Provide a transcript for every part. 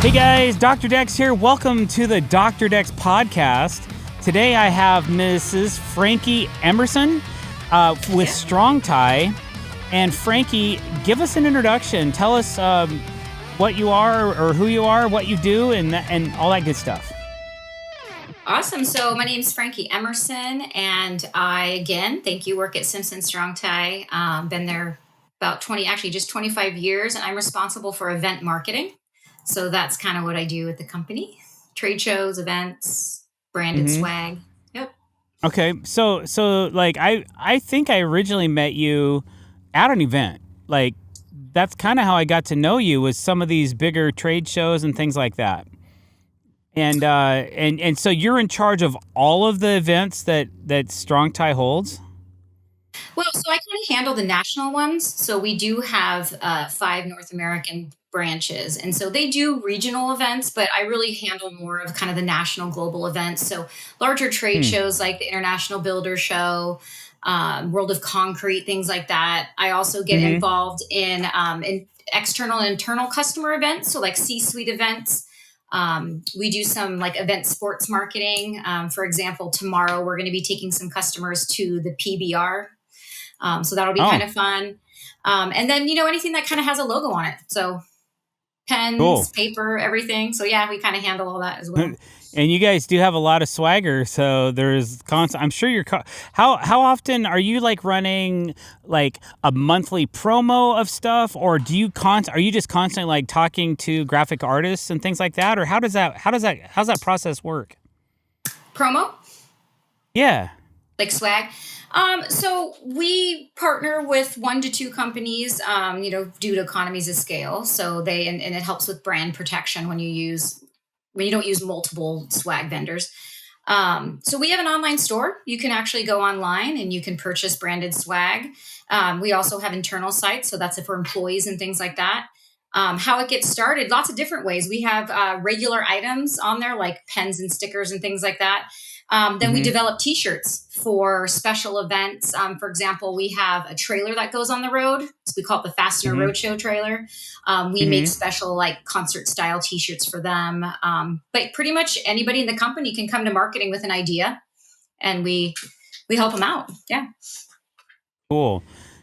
Hey guys, Dr. Dex here. Welcome to the Dr. Dex podcast. Today I have Mrs. Frankie Emerson with StrongTie. And Frankie, give us an introduction. Tell us what you are or who you are, what you do, and all that good stuff. Awesome. So my name is Frankie Emerson, and thank you, work at Simpson StrongTie. Been there about 25 years, and I'm responsible for event marketing. So that's kind of what I do at the company. Trade shows, events, branded swag. Yep. Okay. So like I think I originally met you at an event. Like that's kind of how I got to know you, was some of these bigger trade shows and things like that. And so you're in charge of all of the events that StrongTie holds? Well, so I kind of handle the national ones. So we do have 5 North American branches. And so they do regional events, but I really handle more of kind of the national global events. So larger trade shows like the International Builder Show, World of Concrete, things like that. I also get involved in external and internal customer events. So like C-suite events. We do some like event sports marketing. For example, tomorrow we're going to be taking some customers to the PBR. So that'll be kind of fun. And then, anything that kind of has a logo on it. So pens, paper, everything. So yeah, we kind of handle all that as well. And you guys do have a lot of swagger. So there's constant, I'm sure you're, how often are you like running like a monthly promo of stuff, or do you are you just constantly like talking to graphic artists and things like that? Or how's that process work? Promo? Yeah. Like swag. So we partner with 1 to 2 companies, due to economies of scale. So and it helps with brand protection when you don't use multiple swag vendors. So we have an online store. You can actually go online and you can purchase branded swag. We also have internal sites. So that's for employees and things like that. How it gets started, lots of different ways. We have regular items on there like pens and stickers and things like that. Then we develop t-shirts for special events. For example, we have a trailer that goes on the road. So we call it the Fastener Roadshow trailer. We make special like concert style t-shirts for them. But pretty much anybody in the company can come to marketing with an idea, and we help them out. Yeah. Cool.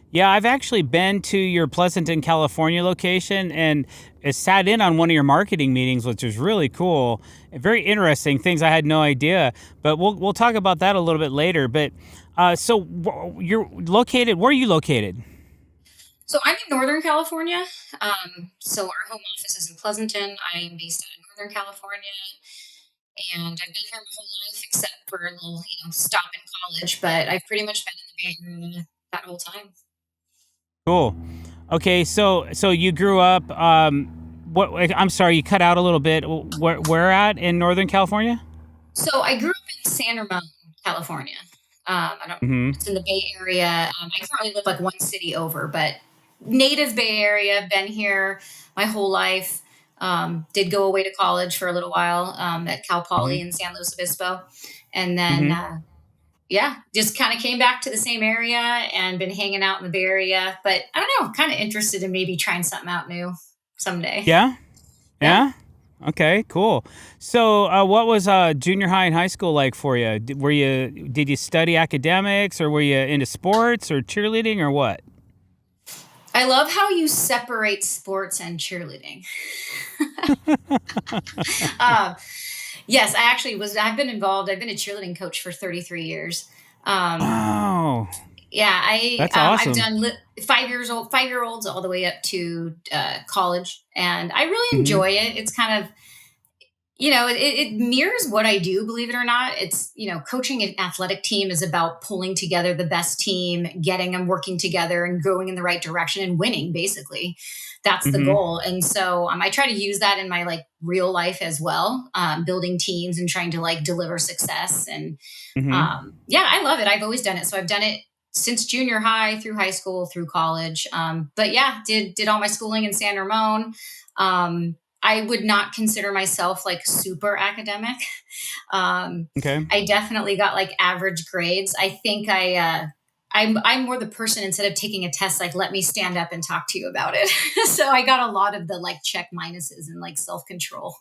Yeah, I've actually been to your Pleasanton, California location and sat in on one of your marketing meetings, which was really cool. Very interesting things I had no idea, but we'll talk about that a little bit later. But so you're located, where are you located? So I'm in Northern California. So our home office is in Pleasanton. I am based out of Northern California, and I've been here my whole life except for a little, stop in college, but I've pretty much been in the Bay Area that whole time. Cool. Okay, so you grew up. I'm sorry, you cut out a little bit. Where at in Northern California? So I grew up in San Ramon, California. It's in the Bay Area. I currently live like 1 city over, but native Bay Area. Been here my whole life. Did go away to college for a little while at Cal Poly in San Luis Obispo, and then. Just kind of came back to the same area and been hanging out in the Bay Area. But I don't know, kind of interested in maybe trying something out new someday. Yeah? Okay, cool. So what was junior high and high school like for you? Did you study academics, or were you into sports or cheerleading, or what? I love how you separate sports and cheerleading. Yes, I've been involved. I've been a cheerleading coach for 33 years. Wow. Yeah, That's awesome. I've done 5-year-olds all the way up to college, and I really enjoy it. It's kind of, it mirrors what I do, believe it or not. It's, coaching an athletic team is about pulling together the best team, getting them working together and going in the right direction and winning, basically. That's the goal. And so I try to use that in my like real life as well, building teams and trying to like deliver success. And I love it. I've always done it. So I've done it since junior high through high school, through college. But yeah, did all my schooling in San Ramon. I would not consider myself like super academic. Okay. I definitely got like average grades. I think I I'm more the person, instead of taking a test, like, let me stand up and talk to you about it. So I got a lot of the like check minuses and like self control.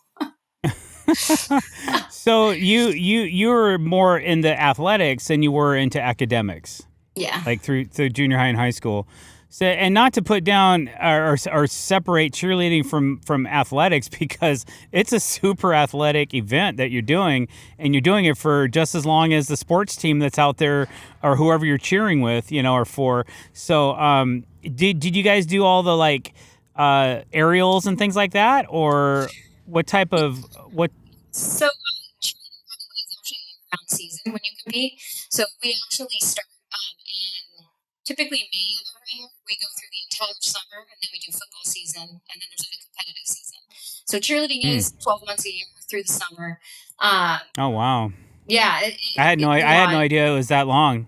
So you were more in the athletics than you were into academics, Yeah. like through junior high and high school. So, and not to put down or separate cheerleading from athletics, because it's a super athletic event that you're doing, and you're doing it for just as long as the sports team that's out there or whoever you're cheering with, are for. So, did you guys do all the like aerials and things like that, or what type of what? So cheerleading, by the way, is actually a year-round season when you compete. So we actually start in typically May of every year. We go through the entire summer, and then we do football season, and then there's like a competitive season. So cheerleading Hmm. is 12 months a year through the summer. Um, Oh wow, yeah, I it's a had no lot. idea it was that long.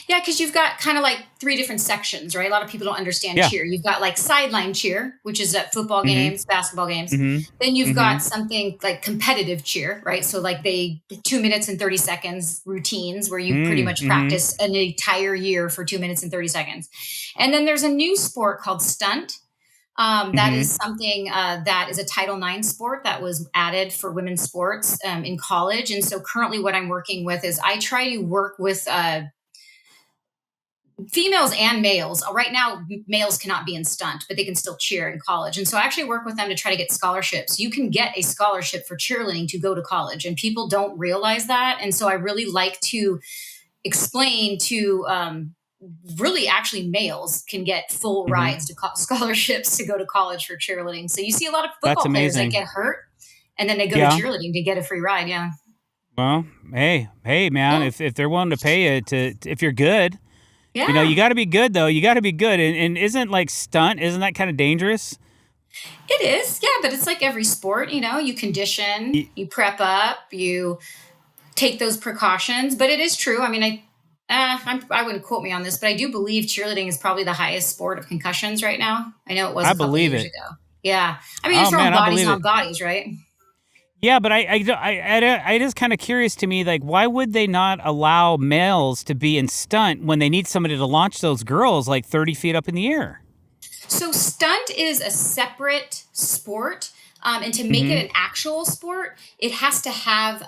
Yeah, because you've got kind of like three different sections, right? A lot of people don't understand Yeah. cheer. You've got like sideline cheer, which is at football Mm-hmm. games, basketball games. Mm-hmm. Then you've Mm-hmm. got something like competitive cheer, right? So like 2 minutes and 30 seconds routines where you pretty much Mm-hmm. practice an entire year for 2 minutes and 30 seconds. And then there's a new sport called stunt. That Mm-hmm. is something that is a Title IX sport that was added for women's sports in college. And so currently, what I'm working with is I try to work with females and males. Right now, males cannot be in stunt, but they can still cheer in college. And so I actually work with them to try to get scholarships. You can get a scholarship for cheerleading to go to college, and people don't realize that. And so I really like to explain to really actually males can get full Mm-hmm. rides to scholarships to go to college for cheerleading. So you see a lot of That's football players that amazing. get hurt and then they go to Yeah. cheerleading to get a free ride. Yeah. Well, hey, man, Yeah. if they're willing to pay you if you're good, you Yeah. got to be good though. You got to be good, and isn't like stunt? Isn't that kind of dangerous? It is. Yeah. But it's like every sport, you condition, Y- you prep up, you take those precautions. But it is true. I mean, I wouldn't quote me on this, but I do believe cheerleading is probably the highest sport of concussions right now. I know it was I a couple believe years it. ago. Yeah. I mean, you're Oh throwing man, I bodies believe on it. bodies, right? Yeah, but I just kind of curious to me, like, why would they not allow males to be in stunt when they need somebody to launch those girls like 30 feet up in the air? So stunt is a separate sport, and to make Mm-hmm. it an actual sport, it has to have.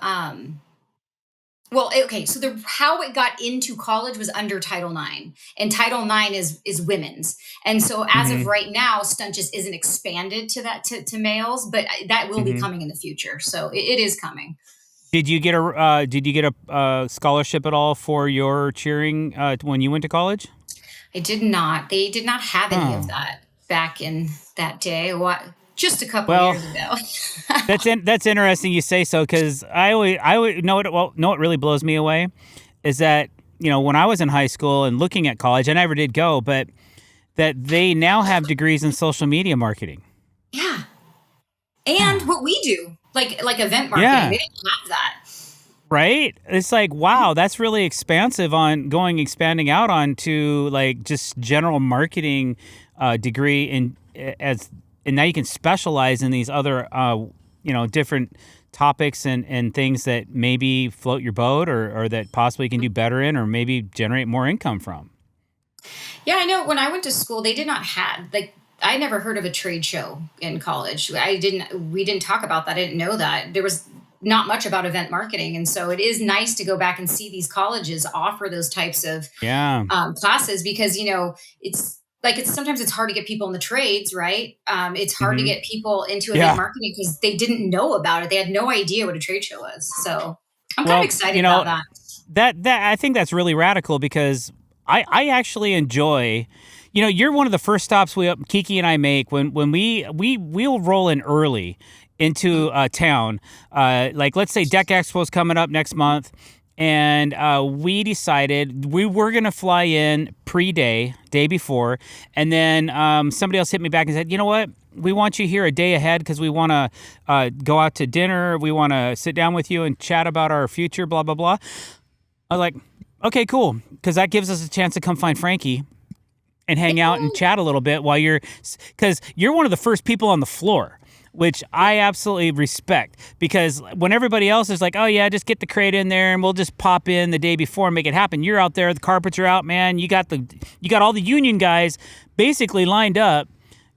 Well, okay. So the how it got into college was under Title IX, and Title IX is women's, and so as of Mm-hmm. right now, stunt just isn't expanded to to males, but that will be Mm-hmm. coming in the future. So it is coming. Did you get a scholarship at all for your cheering when you went to college? I did not. They did not have any of Oh, that back in that day. What? Just a couple well, years ago. that's interesting you say so, because I always know what really blows me away is that when I was in high school and looking at college, I never did go, but that they now have degrees in social media marketing. Yeah. And what we do, like event marketing, Yeah, they didn't have that. right. It's like, wow, that's really expansive on expanding out onto like just general marketing degree, and now you can specialize in these other different topics and things that maybe float your boat, or that possibly can do better in, or maybe generate more income from. Yeah, I know. When I went to school, they did not have like I never heard of a trade show in college. We didn't talk about that. I didn't know that. There was not much about event marketing. And so it is nice to go back and see these colleges offer those types of Yeah. classes because, it's like sometimes it's hard to get people in the trades, right? It's hard to Hmm. get people into event Yeah. marketing because they didn't know about it. They had no idea what a trade show was. So I'm kind of Well, excited about that. that I think that's really radical, because I actually enjoy. You're one of the first stops Kiki and I make when we'll roll in early into town. Like, let's say Deck Expo's coming up next month, and we decided we were gonna fly in day before, and then somebody else hit me back and said, you know what? We want you here a day ahead because we want to go out to dinner. We want to sit down with you and chat about our future, blah, blah, blah. I was like, okay, cool. Because that gives us a chance to come find Frankie and hang out and chat a little bit because you're one of the first people on the floor. which I absolutely respect, because when everybody else is like, oh yeah, just get the crate in there and we'll just pop in the day before and make it happen. You're out there, the carpets are out, man. You got all the union guys basically lined up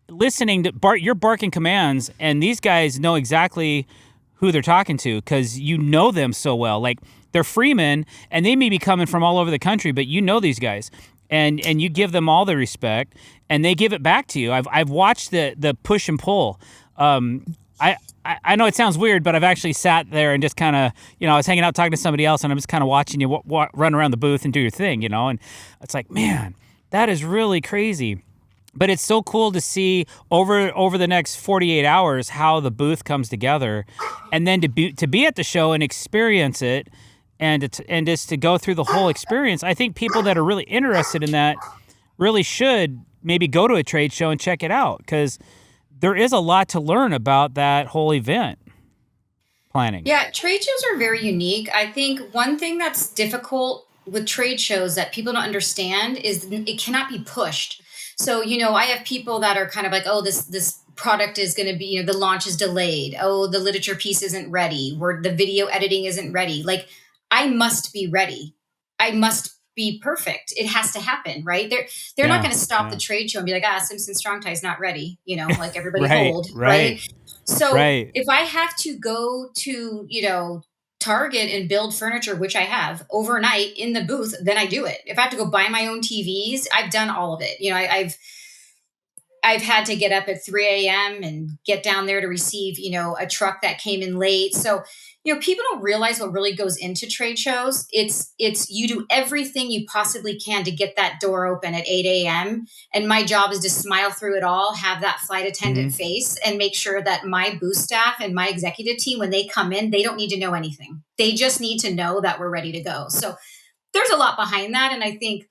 listening to you're barking commands, and these guys know exactly who they're talking to because you know them so well. Like, they're freemen, and they may be coming from all over the country, but you know these guys, and you give them all the respect, and they give it back to you. I've watched the push and pull. I know it sounds weird, but I've actually sat there and just kind of, I was hanging out talking to somebody else, and I'm just kind of watching you run around the booth and do your thing, and it's like, man, that is really crazy. But it's so cool to see over the next 48 hours how the booth comes together, and then to be at the show and experience it, and just to go through the whole experience. I think people that are really interested in that really should maybe go to a trade show and check it out, because there is a lot to learn about that whole event planning. Yeah, trade shows are very unique. I think one thing that's difficult with trade shows that people don't understand is it cannot be pushed. So, I have people that are kind of like, oh, this product is going to be, the launch is delayed. Oh, the literature piece isn't ready. Where the video editing isn't ready. Like, I must be ready. I must be perfect. It has to happen, right? They're not Yeah, going to stop yeah. the trade show and be like, Simpson StrongTie's not ready. Like, everybody Right, hold, right, right? So right. if I have to go to, Target and build furniture, which I have overnight in the booth, then I do it. If I have to go buy my own TVs, I've done all of it. I've had to get up at 3 a.m. and get down there to receive, a truck that came in late. So, people don't realize what really goes into trade shows. It's you do everything you possibly can to get that door open at 8 a.m. And my job is to smile through it all, have that flight attendant Hmm. face, and make sure that my booth staff and my executive team, when they come in, they don't need to know anything. They just need to know that we're ready to go. So there's a lot behind that. And I think,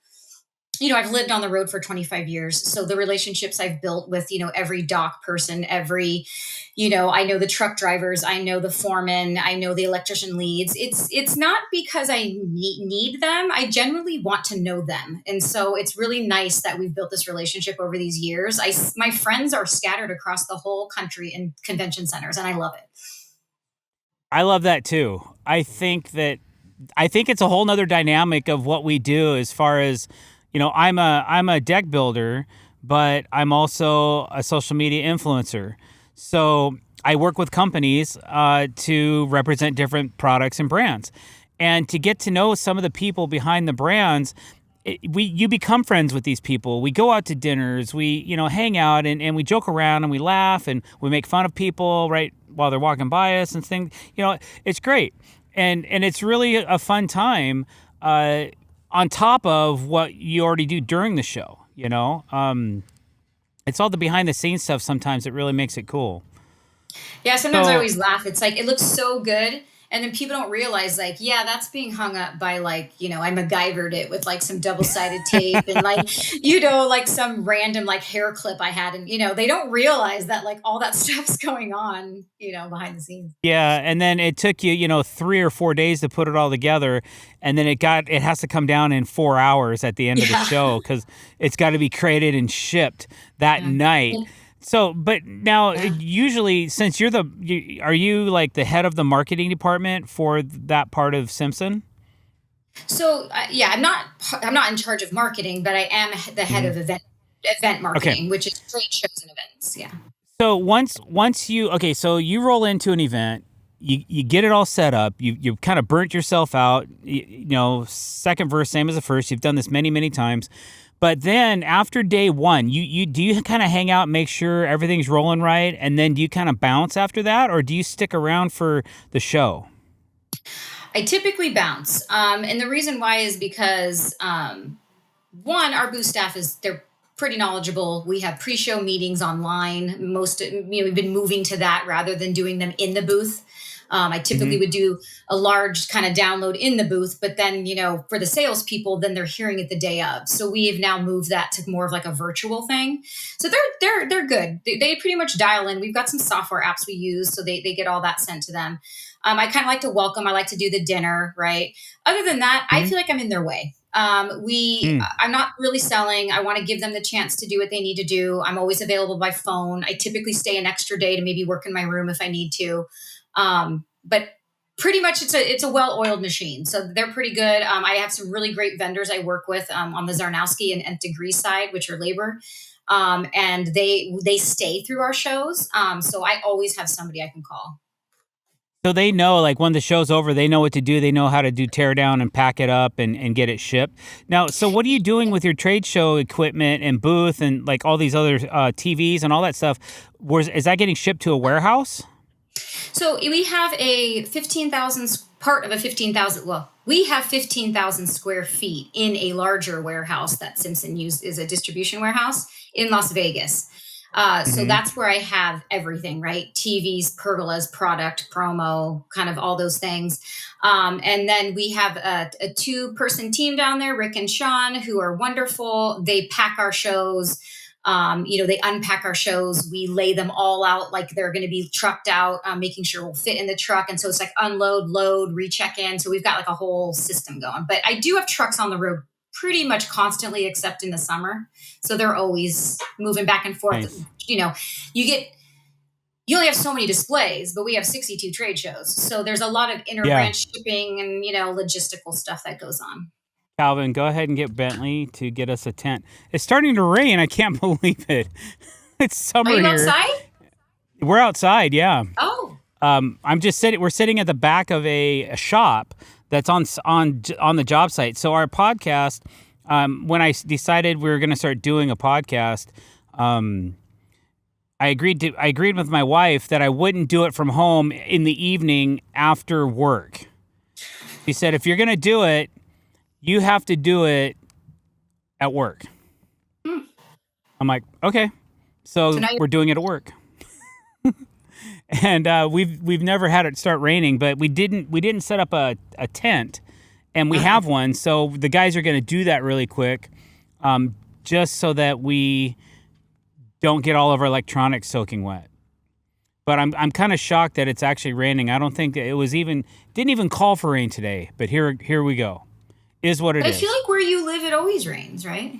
I've lived on the road for 25 years. So the relationships I've built with, every dock person, I know the truck drivers, I know the foreman, I know the electrician leads. It's not because I need them. I generally want to know them. And so it's really nice that we've built this relationship over these years. My friends are scattered across the whole country in convention centers, and I love it. I love that too. I think it's a whole nother dynamic of what we do as far as, I'm a deck builder, but I'm also a social media influencer. So I work with companies to represent different products and brands, and to get to know some of the people behind the brands. You become friends with these people. We go out to dinners, we hang out, and we joke around and we laugh and we make fun of people right while they're walking by us and things. It's great, and it's really a fun time. On top of what you already do during the show, it's all the behind the scenes stuff sometimes that really makes it cool. Yeah, sometimes I So always laugh. It's like it looks so good, and then people don't realize, like, yeah, that's being hung up by, like, I MacGyvered it with like some double-sided tape and like, like some random like hair clip I had, and they don't realize that like all that stuff's going on, behind the scenes. yeah, and then it took you, 3 or 4 days to put it all together, and then it has to come down in 4 hours at the end of the Yeah. show because it's got to be created and shipped that Yeah. night. So, but now Yeah. usually, since are you like the head of the marketing department for that part of Simpson? So yeah, I'm not in charge of marketing, but I am the head Hmm. of event Okay. marketing, which is trade shows and events. Yeah. So once you okay, so you roll into an event, you get it all set up, you kind of burnt yourself out, second verse same as the first. You've done this many times, but then after day one, you do you kind of hang out, and make sure everything's rolling right, and then do you kind of bounce after that, or do you stick around for the show? I typically bounce. And the reason why is because one, our booth staff they're pretty knowledgeable. We have pre-show meetings online. We've been moving to that rather than doing them in the booth. I typically Hmm. would do a large kind of download in the booth, but then, for the salespeople, then they're hearing it the day of. So we have now moved that to more of like a virtual thing. So they're good. They pretty much dial in. We've got some software apps we use, so they get all that sent to them. I kind of like to welcome. I like to do the dinner, right? Other than that, I feel like I'm in their way. We, Mm. I'm not really selling. I want to give them the chance to do what they need to do. I'm always available by phone. I typically stay an extra day to maybe work in my room if I need to. But pretty much it's a well-oiled machine. So they're pretty good. I have some really great vendors I work with on the Zarnowski and Nth Degree side, which are labor. And they stay through our shows. So I always have somebody I can call. So they know, like, when the show's over, they know what to do. They know how to do tear down and pack it up and get it shipped. Now, so what are you doing with your trade show equipment and booth and like all these other TVs and all that stuff? Is that getting shipped to a warehouse? So we have a 15,000 part of a 15,000. Well, we have 15,000 square feet in a larger warehouse that Simpson used is a distribution warehouse in Las Vegas. So Hmm. that's where I have everything, right? TVs, pergolas, product, promo, kind of all those things. And then we have a two-person team down there, Rick and Sean, who are wonderful. They pack our shows. They unpack our shows. We lay them all out like they're going to be trucked out, making sure we'll fit in the truck. And so it's like unload, load, recheck in. So we've got like a whole system going. But I do have trucks on the road pretty much constantly, except in the summer. So they're always moving back and forth. Nice. You know, you get you only have so many displays, but we have 62 trade shows. So there's a lot of Yeah. inter-branch shipping and logistical stuff that goes on. Calvin, go ahead and get Bentley to get us a tent. It's starting to rain. I can't believe it. It's Are summer you here. outside? We're outside, yeah. Oh, I'm just sitting. We're sitting at the back of a shop that's on the job site. So our podcast, when I decided we were going to start doing a podcast, I agreed with my wife that I wouldn't do it from home in the evening after work. She said, if you're going to do it, you have to do it at work. hmm. I'm like, okay. So So now we're doing it at work. And we've never had it start raining, but we didn't set up a tent, and we you're. have one. So the guys are going to do that really quick, just so that we don't get all of our electronics soaking wet. But I'm kind of shocked that it's actually raining. I don't think it was didn't even call for rain today. But here we go. Is what it But I feel is. like where you live, it always rains, right?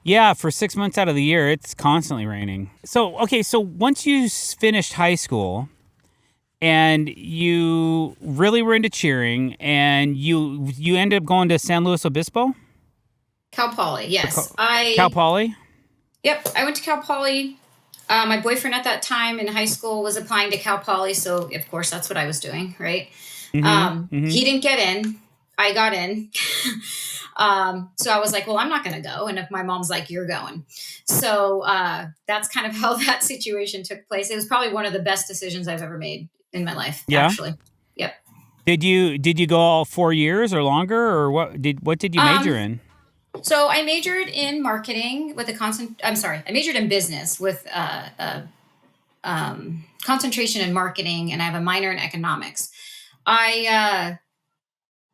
Yeah, for 6 months out of the year, it's constantly raining. So okay, so once you finished high school and you really were into cheering, and you ended up going to San Luis Obispo, Cal Poly, or yes. Cal Poly. Yep, I went to Cal Poly. My boyfriend at that time in high school was applying to Cal Poly, so of course that's what I was doing, right? Mm-hmm. Mm-hmm. He didn't get in. I got in. So I was like, well, I'm not going to go. And if my mom's like, you're going. So that's kind of how that situation took place. It was probably one of the best decisions I've ever made in my life, Yeah. actually. Yep. Did you go all 4 years or longer, or what did you major Um, in? so I majored in marketing with a I'm sorry, I majored in business with concentration in marketing, and I have a minor in economics. I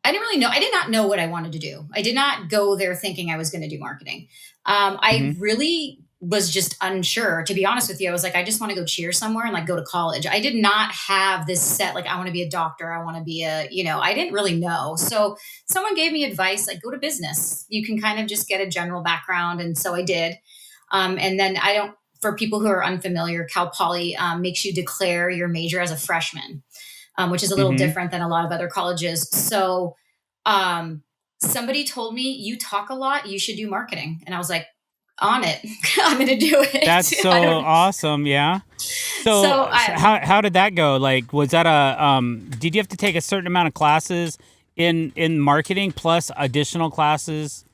I didn't really know. I did not know what I wanted to do. I did not go there thinking I was going to do marketing. I Mm-hmm. really was just unsure. To be honest with you, I was like, I just want to go cheer somewhere and like go to college. I did not have this set, like, I want to be a doctor. I want to be I didn't really know. So someone gave me advice, like, go to business. You can kind of just get a general background. And so I did. And then for people who are unfamiliar, Cal Poly makes you declare your major as a freshman, which is a little Mm-hmm. different than a lot of other colleges. So um, somebody told me, you talk a lot, you should do marketing. And I was like, on it. I'm going to do That's it. so I don't. awesome. Yeah. So, So how did that go? Like, was that did you have to take a certain amount of classes in marketing plus additional classes?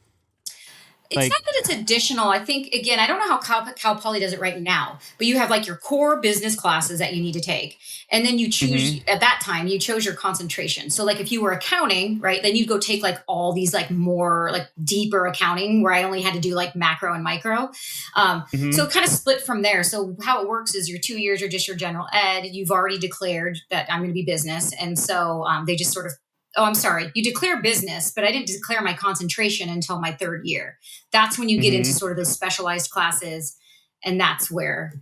it's Like, not that it's additional. I think, again, I don't know how Cal Poly does it right now, but you have like your core business classes that you need to take. And then you choose, mm-hmm. at that time, you chose your concentration. So, like, if you were accounting, right, then you'd go take like all these like more like deeper accounting where I only had to do like macro and micro. So Mm-hmm. it kind of split from there. So, how it works is your 2 years are just your general ed. You've already declared that I'm going to be business. And so they just sort of, oh, I'm sorry, you declare business, but I didn't declare my concentration until my third year. That's when you get into Mm-hmm. sort of those specialized classes. And that's where,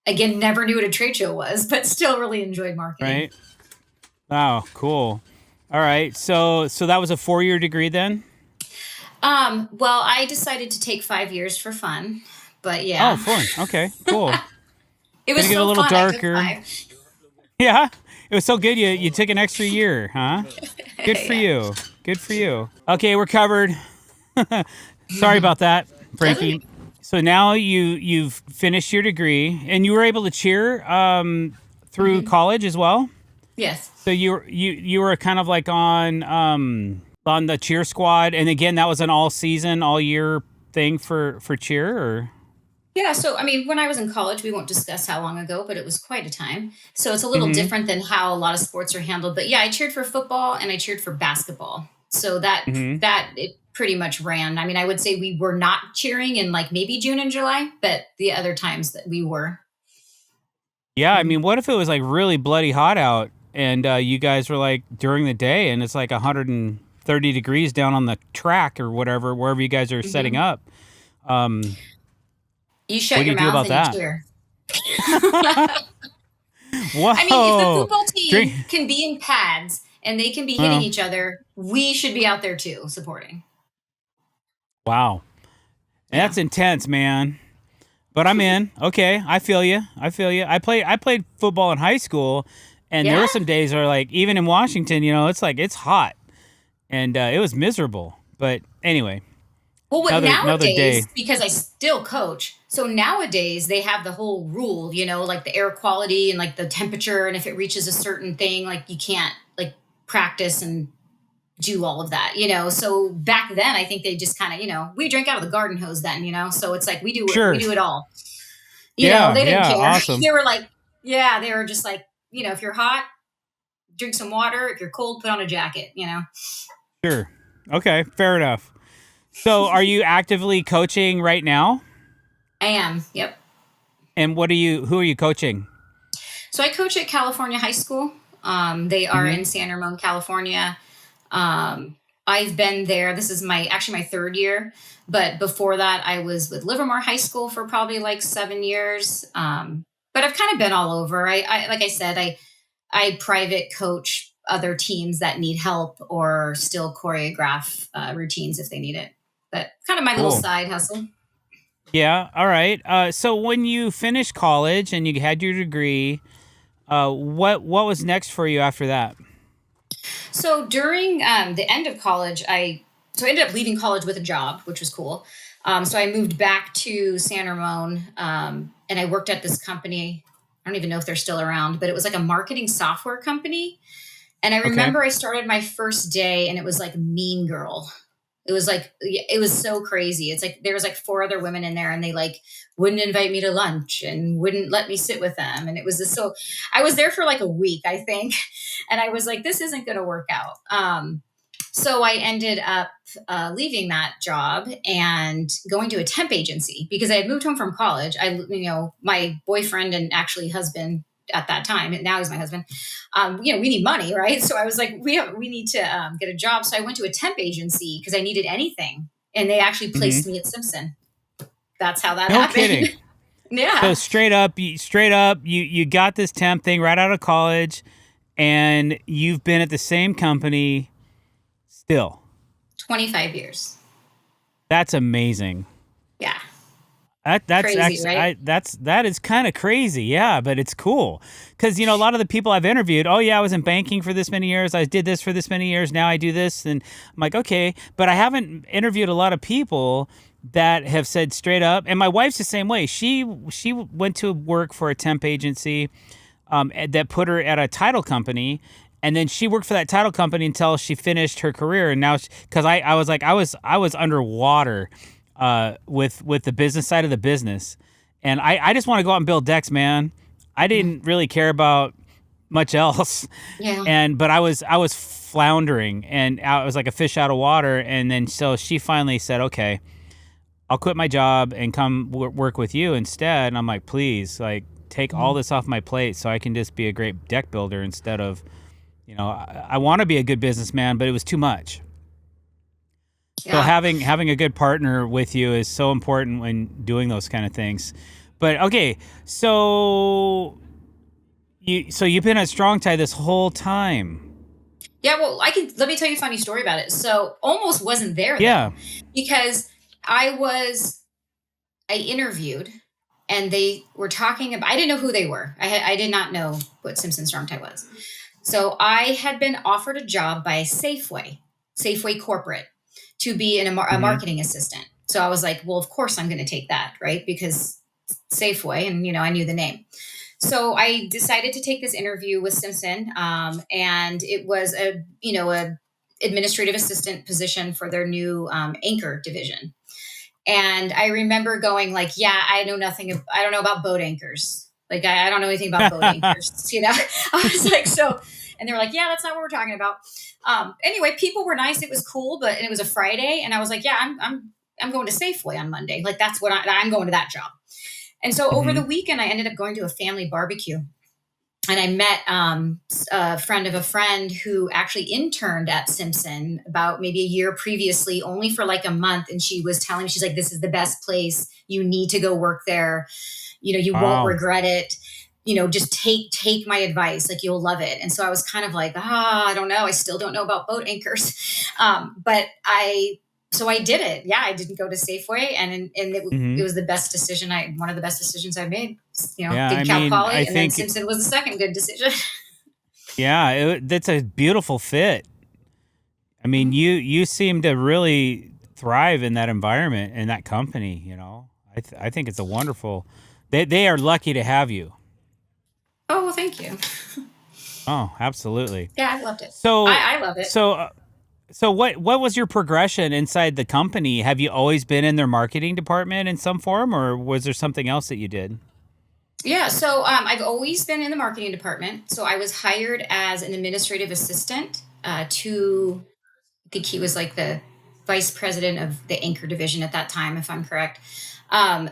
again, never knew what a trade show was, but still really enjoyed marketing. Right. Wow. Cool. All right. So that was a 4-year degree then. Well, I decided to take 5 years for fun, but Oh, yeah, fun. Okay, cool. it Gonna was get a so little fun. I took darker. 5. Yeah, it was so good. You took an extra year, huh? Good for Yeah. you. Good for you. Okay, we're covered. Sorry about that, That's okay. Frankie. So now you've finished your degree, and you were able to cheer through Hmm. college as well. Yes. So you were kind of like on the cheer squad, and again that was an all season, all year thing for cheer. Or Yeah, so I mean, when I was in college, we won't discuss how long ago, but it was quite a time. So it's a little mm-hmm, different than how a lot of sports are handled. But yeah, I cheered for football and I cheered for basketball. So mm-hmm. that it pretty much ran. I mean, I would say we were not cheering in like maybe June and July, but the other times that we were. Yeah, I Mhm. mean, what if it was like really bloody hot out, and you guys were like during the day, and it's like 130 degrees down on the track or whatever, wherever you guys are setting Mhm. up. Um, You what shut do your you do mouth about and you that? cheer. I mean, if the Whoa! football Drink. team can be in pads and they can be hitting Well, each other, we should be out there too, supporting. wow, Yeah. that's intense, man. But I'm in. Okay, I feel you. I feel you. I played football in high school, and there Yeah. were some days where like even in Washington, it's like it's hot, and it was miserable. But anyway, Well, what another day. nowadays, because I still coach, so nowadays they have the whole rule, like the air quality and like the temperature, and if it reaches a certain thing, like you can't like practice and do all of that. So back then, I think they just kind of, we drank out of the garden hose then. So it's like we Sure. do it all. Yeah. They didn't Yeah. care. Awesome. They were like, yeah, they were just like, if you're hot, drink some water. If you're cold, put on a jacket. Sure. Okay. Fair enough. So, are you actively coaching right now? I am. Yep. And who are you coaching? So I coach at California High School. They are Mm-hmm. in San Ramon, California. I've been there. This is my 3rd year, but before that, I was with Livermore High School for probably like 7 years. But I've kind of been all over. I like I said, I private coach other teams that need help or still choreograph routines if they need it. But kind of my little Cool. side hustle. Yeah. All right. So, when you finished college and you had your degree, what was next for you after that? So during the end of college, I ended up leaving college with a job, which was cool. So I moved back to San Ramon, and I worked at this company. I don't even know if they're still around, but it was like a marketing software company. And I Okay. remember I started my first day, and it was like Mean Girl. It was like it was so crazy. It's like there was like 4 other women in there, and they like wouldn't invite me to lunch and wouldn't let me sit with them. And it was just so I was there for like a week, I think, and I was like, this isn't going to work out. So I ended up leaving that job and going to a temp agency because I had moved home from college. My boyfriend and actually husband at that time, and now he's my husband. We need money, right? So I was like, we need to get a job. So I went to a temp agency because I needed anything, and they actually placed Mm-hmm. me at Simpson. That's how that No happened. kidding. So Yeah, straight up, you got this temp thing right out of college, and you've been at the same company still. 25 years. That's amazing. Yeah, That's crazy, actually right? that is kind of crazy, yeah, but it's cool because a lot of the people I've interviewed, oh yeah, I was in banking for this many years, I did this for this many years, now I do this, and I'm like, okay, but I haven't interviewed a lot of people that have said straight up, and my wife's the same way. She went to work for a temp agency that put her at a title company. And then she worked for that title company until she finished her career. And now, because I was like, I was underwater with the business side of the business. And I just want to go out and build decks, man. I Mhm. didn't really care about much else. Yeah. But I was floundering, and I was like a fish out of water. And then so she finally said, okay, I'll quit my job and come work with you instead. And I'm like, please, like, take all Mhm. this off my plate so I can just be a great deck builder instead of, I want to be a good businessman, but it was too much. So Yeah. having a good partner with you is so important when doing those kind of things. But okay, so you've been at Strong Tie this whole time. Yeah, well, let me tell you a funny story about it. So almost wasn't there Yeah. though. because I was I interviewed and they were talking about, I didn't know who they were. I did not know what Simpson Strong Tie was. So I had been offered a job by Safeway Corporate, to be a Hmm. marketing assistant. So I was like, well, of course I'm going to take that, right? Because Safeway, and I knew the name. So I decided to take this interview with Simpson, and it was a administrative assistant position for their new anchor division. And I remember going like, yeah, I don't know about boat anchors. Like, I don't know anything about boat anchors, I was like, so, and they were like, yeah, that's not what we're talking about. Anyway, people were nice. It was cool, but and it was a Friday. And I was like, yeah, I'm going to Safeway on Monday. Like, that's what I'm going to that job. And so over Hmm. the weekend, I ended up going to a family barbecue, and I met a friend of a friend who actually interned at Simpson about maybe a year previously, only for like a month. And she was telling me, she's like, this is the best place. You need to go work there. You won't Wow. regret it. Just take my advice. Like, you'll love it. And so I was kind of like, I don't know. I still don't know about boat anchors. But so I did it. Yeah, I didn't go to Safeway, it Hmm. was the best decision. One of the best decisions I made. Yeah, I Did Cal mean, I Poly, and then think, Simpson was the second good decision. yeah, that's a beautiful fit. I mean, Mhm. you seem to really thrive in that environment and that company. I think it's a wonderful. They are lucky to have you. Oh, well, thank you. Oh, absolutely. Yeah, I loved it. So I love it. so so what was your progression inside the company? Have you always been in their marketing department in some form, or was there something else that you did? Yeah, so I've always been in the marketing department. So I was hired as an administrative assistant to, I think he was like the vice president of the anchor division at that time, if I'm correct.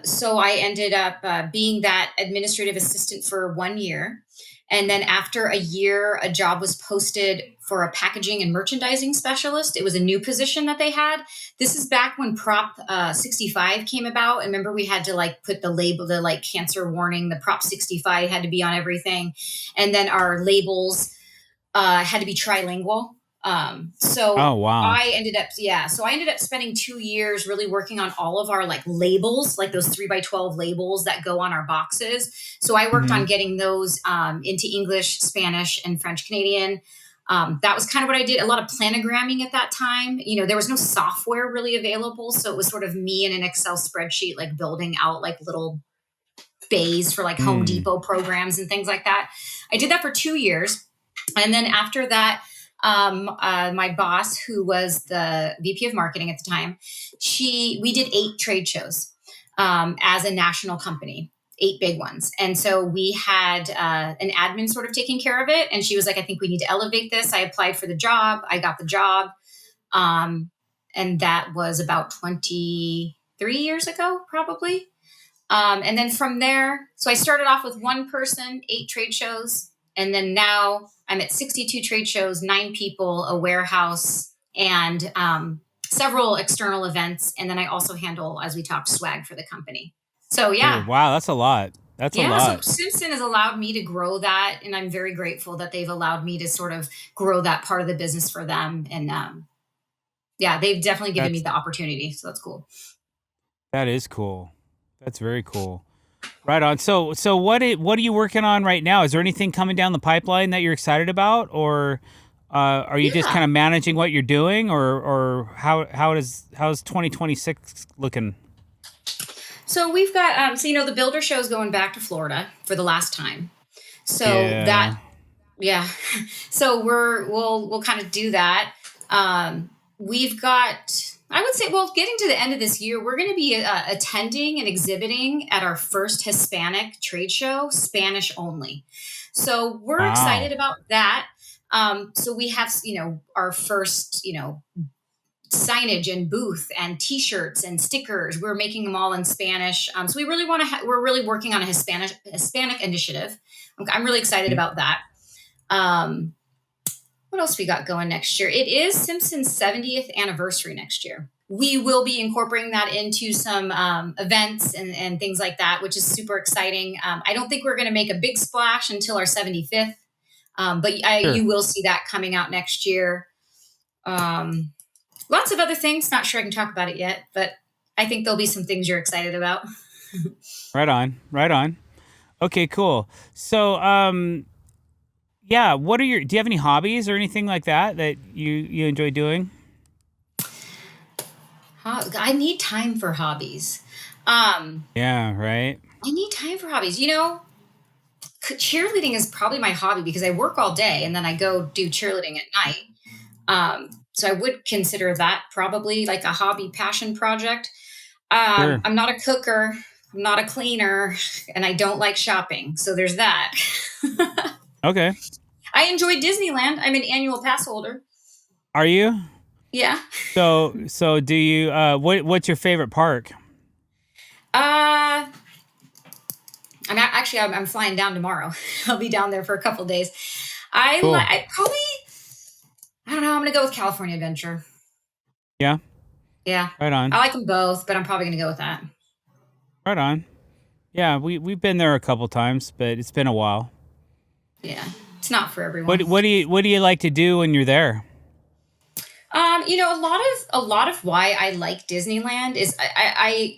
So I ended up being that administrative assistant for 1 year. And then after a year, a job was posted for a packaging and merchandising specialist. It was a new position that they had. This is back when Prop 65 came about. And remember, we had to like put the label, the like cancer warning, the Prop 65 had to be on everything. And then our labels had to be trilingual. Oh, So wow. I ended up spending 2 years really working on all of our like labels, like those 3x12 labels that go on our boxes. So I worked Hmm. on getting those into English, Spanish, and French Canadian. That was kind of what I did. A lot of planogramming at that time. There was no software really available. So it was sort of me in an Excel spreadsheet, like building out like little bays for like Home Mm. Depot programs and things like that. I did that for 2 years. And then after that, my boss, who was the VP of marketing at the time, we did 8 trade shows as a national company, 8 big ones. And so we had an admin sort of taking care of it. And she was like, I think we need to elevate this. I applied for the job. I got the job. Um, and that was about 23 years ago, probably. And then from there, so I started off with one person, 8 trade shows. And then now I'm at 62 trade shows, 9 people, a warehouse, and several external events. And then I also handle, as we talked, swag for the company. So Sure. yeah, Wow, that's a lot. That's a yeah. So lot. Simpson has allowed me to grow that. And I'm very grateful that they've allowed me to sort of grow that part of the business for them. And yeah, they've definitely given me That's the opportunity. So that's cool. that is cool. That's very cool. Right on. So what are you working on right now? Is there anything coming down the pipeline that you're excited about, or are you just kind Yeah. of managing what you're doing, or how's 2026 looking? So we've got the builder show is going back to Florida for the last time. So that Yeah. yeah. So we'll kind of do that. We've got, I would say, well, getting to the end of this year, we're going to be attending and exhibiting at our first Hispanic trade show, Spanish only. So we're excited Wow. about that. So we have, our first, signage and booth and T-shirts and stickers. We're making them all in Spanish. So we really want to. We're really working on a Hispanic initiative. I'm really excited Mm. about that. Um, what else we got going next year? It is Simpson's 70th anniversary next year. We will be incorporating that into some events and things like that, which is super exciting. I don't think we're going to make a big splash until our 75th, but Sure. you will see that coming out next year. Um, Lots of other things. Not sure I can talk about it yet, but I think there'll be some things you're excited about. Right on. Right on. Okay, cool. So, yeah, do you have any hobbies or anything like that that you enjoy doing? I need time for hobbies. Um, Yeah, right. I need time for hobbies. Cheerleading is probably my hobby because I work all day and then I go do cheerleading at night. So I would consider that probably like a hobby passion project. Sure. I'm not a cooker, I'm not a cleaner, and I don't like shopping. So there's that. Okay. I enjoy Disneyland. I'm an annual pass holder. Are you? Yeah. So do you what's your favorite park? Uh, I'm flying down tomorrow. I'll be down there for a couple days. Cool. I probably I don't know. I'm gonna go with California Adventure. Yeah. Yeah, Right I on. like them both, but I'm probably gonna go with that. Right on. Yeah, we've been there a couple times, but it's been a while. Yeah, it's not for What everyone. what do you like to do when you're there? A lot of why I like Disneyland is I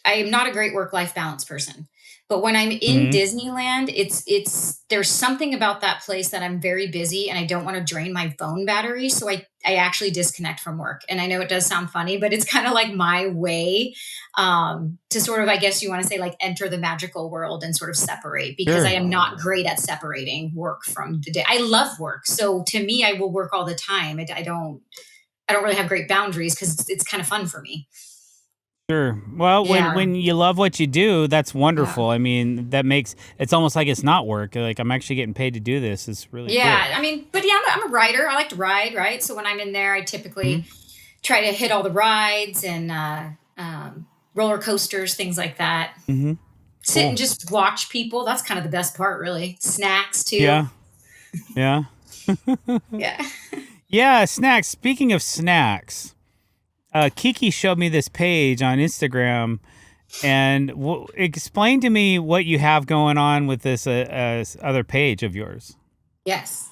am not a great work life balance person, but when I'm in Mhm. Disneyland, it's there's something about that place that I'm very busy and I don't want to drain my phone battery, so I actually disconnect from work. And I know it does sound funny, but it's kind of like my way to sort of, I guess you want to say, like enter the magical world and sort of separate because I Sure. am not great at separating work from the day. I love work, so to me, I will work all the time. I don't really have great boundaries because it's kind of fun for me. Sure. Well, Yeah. when you love what you do, that's Yeah. wonderful. I mean, that makes it's almost like it's not work. Like I'm actually getting paid to do this. It's really cool. Yeah. I mean, but yeah, I'm a rider. I like to ride, right? So when I'm in there, I Mhm. typically try to hit all the rides and roller coasters, things like that. Mhm. Sit and Cool. just watch people. That's kind of the best part, really. Snacks, too. Yeah. Yeah. Yeah. Yeah, snacks. Speaking of snacks, Kiki showed me this page on Instagram, and explain to me what you have going on with this other page of yours. Yes.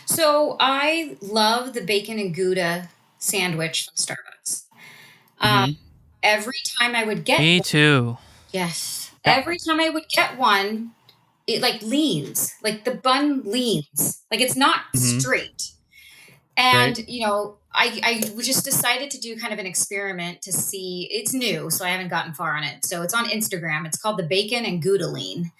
So I love the bacon and Gouda sandwich from Starbucks. Um, Hmm. every time I would get Me too. Yes. Yeah. Every time I would get one, it like leans, like the bun leans, like it's not Hmm. straight. Right. And, I just decided to do kind of an experiment to see. It's new, so I haven't gotten far on it. So it's on Instagram. It's called the Bacon and Gouda Lean.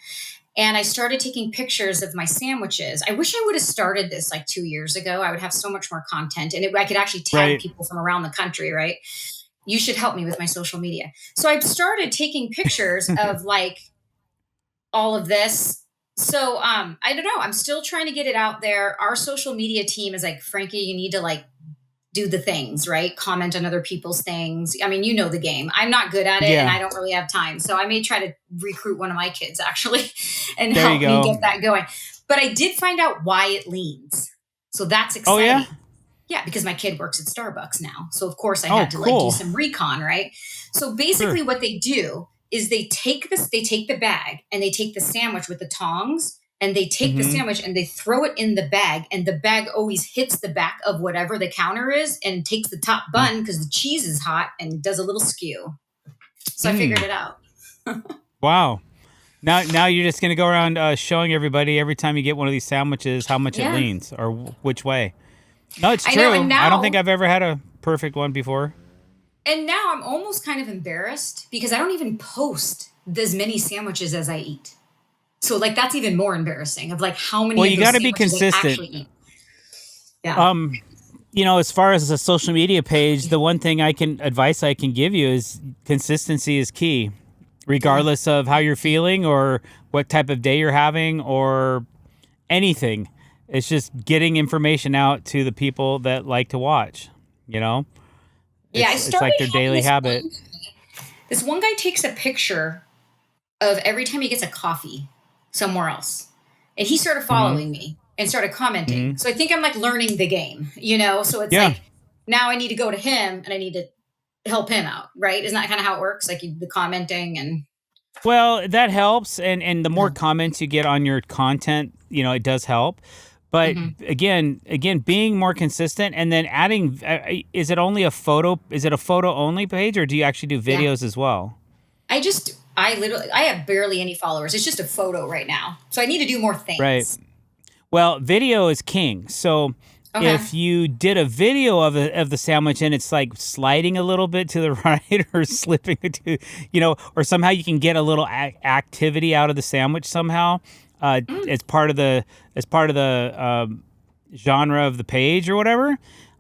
And I started taking pictures of my sandwiches. I wish I would have started this like 2 years ago. I would have so much more content and I could actually tag Right. people from around the country, right? You should help me with my social media. So I've started taking pictures of like all of this. So I don't know. I'm still trying to get it out there. Our social media team is like, Frankie, you need to like do the things, right? Comment on other people's things. I mean, you know the game. I'm not good at it and Yeah. I don't really have time. So I may try to recruit one of my kids actually and There you help me go. get that going. But I did find out why it leans. So that's Oh yeah. exciting. Yeah, because my kid works at Starbucks now. So of course I Oh had to like do cool. some recon, right? So Sure. basically what they do is they take the bag and they take the sandwich with the tongs and they take the Hmm. sandwich and they throw it in the bag and the bag always hits the back of whatever the counter is and takes the top bun because the cheese is hot and does a little skew. So I figured Mm. it out. Wow. Now you're just gonna go around showing everybody every time you get one of these sandwiches how much it Yeah. leans or which way. No, it's I know. true. I don't think I've ever had a perfect one before. And now I'm almost kind of embarrassed because I don't even post as many sandwiches as I eat. So like that's even more embarrassing of like how Well, many of you those got to be sandwiches I consistent. actually eat. Yeah. Um, as far as a social media page, the one thing advice I can give you is consistency is key, Yeah. regardless of how you're feeling or what type of day you're having or anything. It's just getting information out to the people that like to watch. You know, Yeah, I it's like started their having daily habit. this one guy takes a picture of every time he gets a coffee somewhere else. And he started Hmm. following me and started commenting. Hmm. So I think I'm like learning the game, So it's Yeah. like now I need to go to him and I need to help him out, right? Isn't that kind of how it works? Like the commenting and Well, that helps, and the more yeah. comments you get on your content, it does help. But Hmm. again, being more consistent and then adding. Is it only a photo? Is it a photo only page, or do you actually do Yeah. videos as well? I have barely any followers. It's just a photo right now. So I need to do more Right. things. Well, video is king. So Okay. if you did a video of the sandwich and it's like sliding a little bit to the right or slipping to, or somehow you can get a little activity out of the sandwich somehow, Mm, as part of the genre of the page or whatever.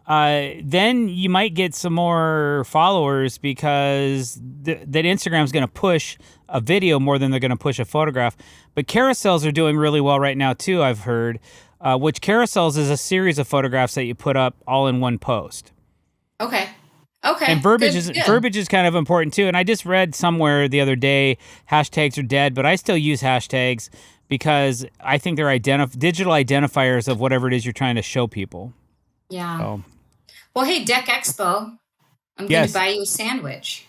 Then you might get some more followers because that Instagram's going to push a video more than they're going to push a photograph. But carousels are doing really well right now too, I've heard. Which carousels is a series of photographs that you put up all in one post. okay. And Okay. verbiage Good. is Good. kind of important too. And I just read somewhere the other day hashtags are dead, but I still use hashtags because I think they're digital identifiers of whatever it is you're trying to show people. Yeah. So Well, hey, Deck Expo, I'm going to yes. buy you a sandwich.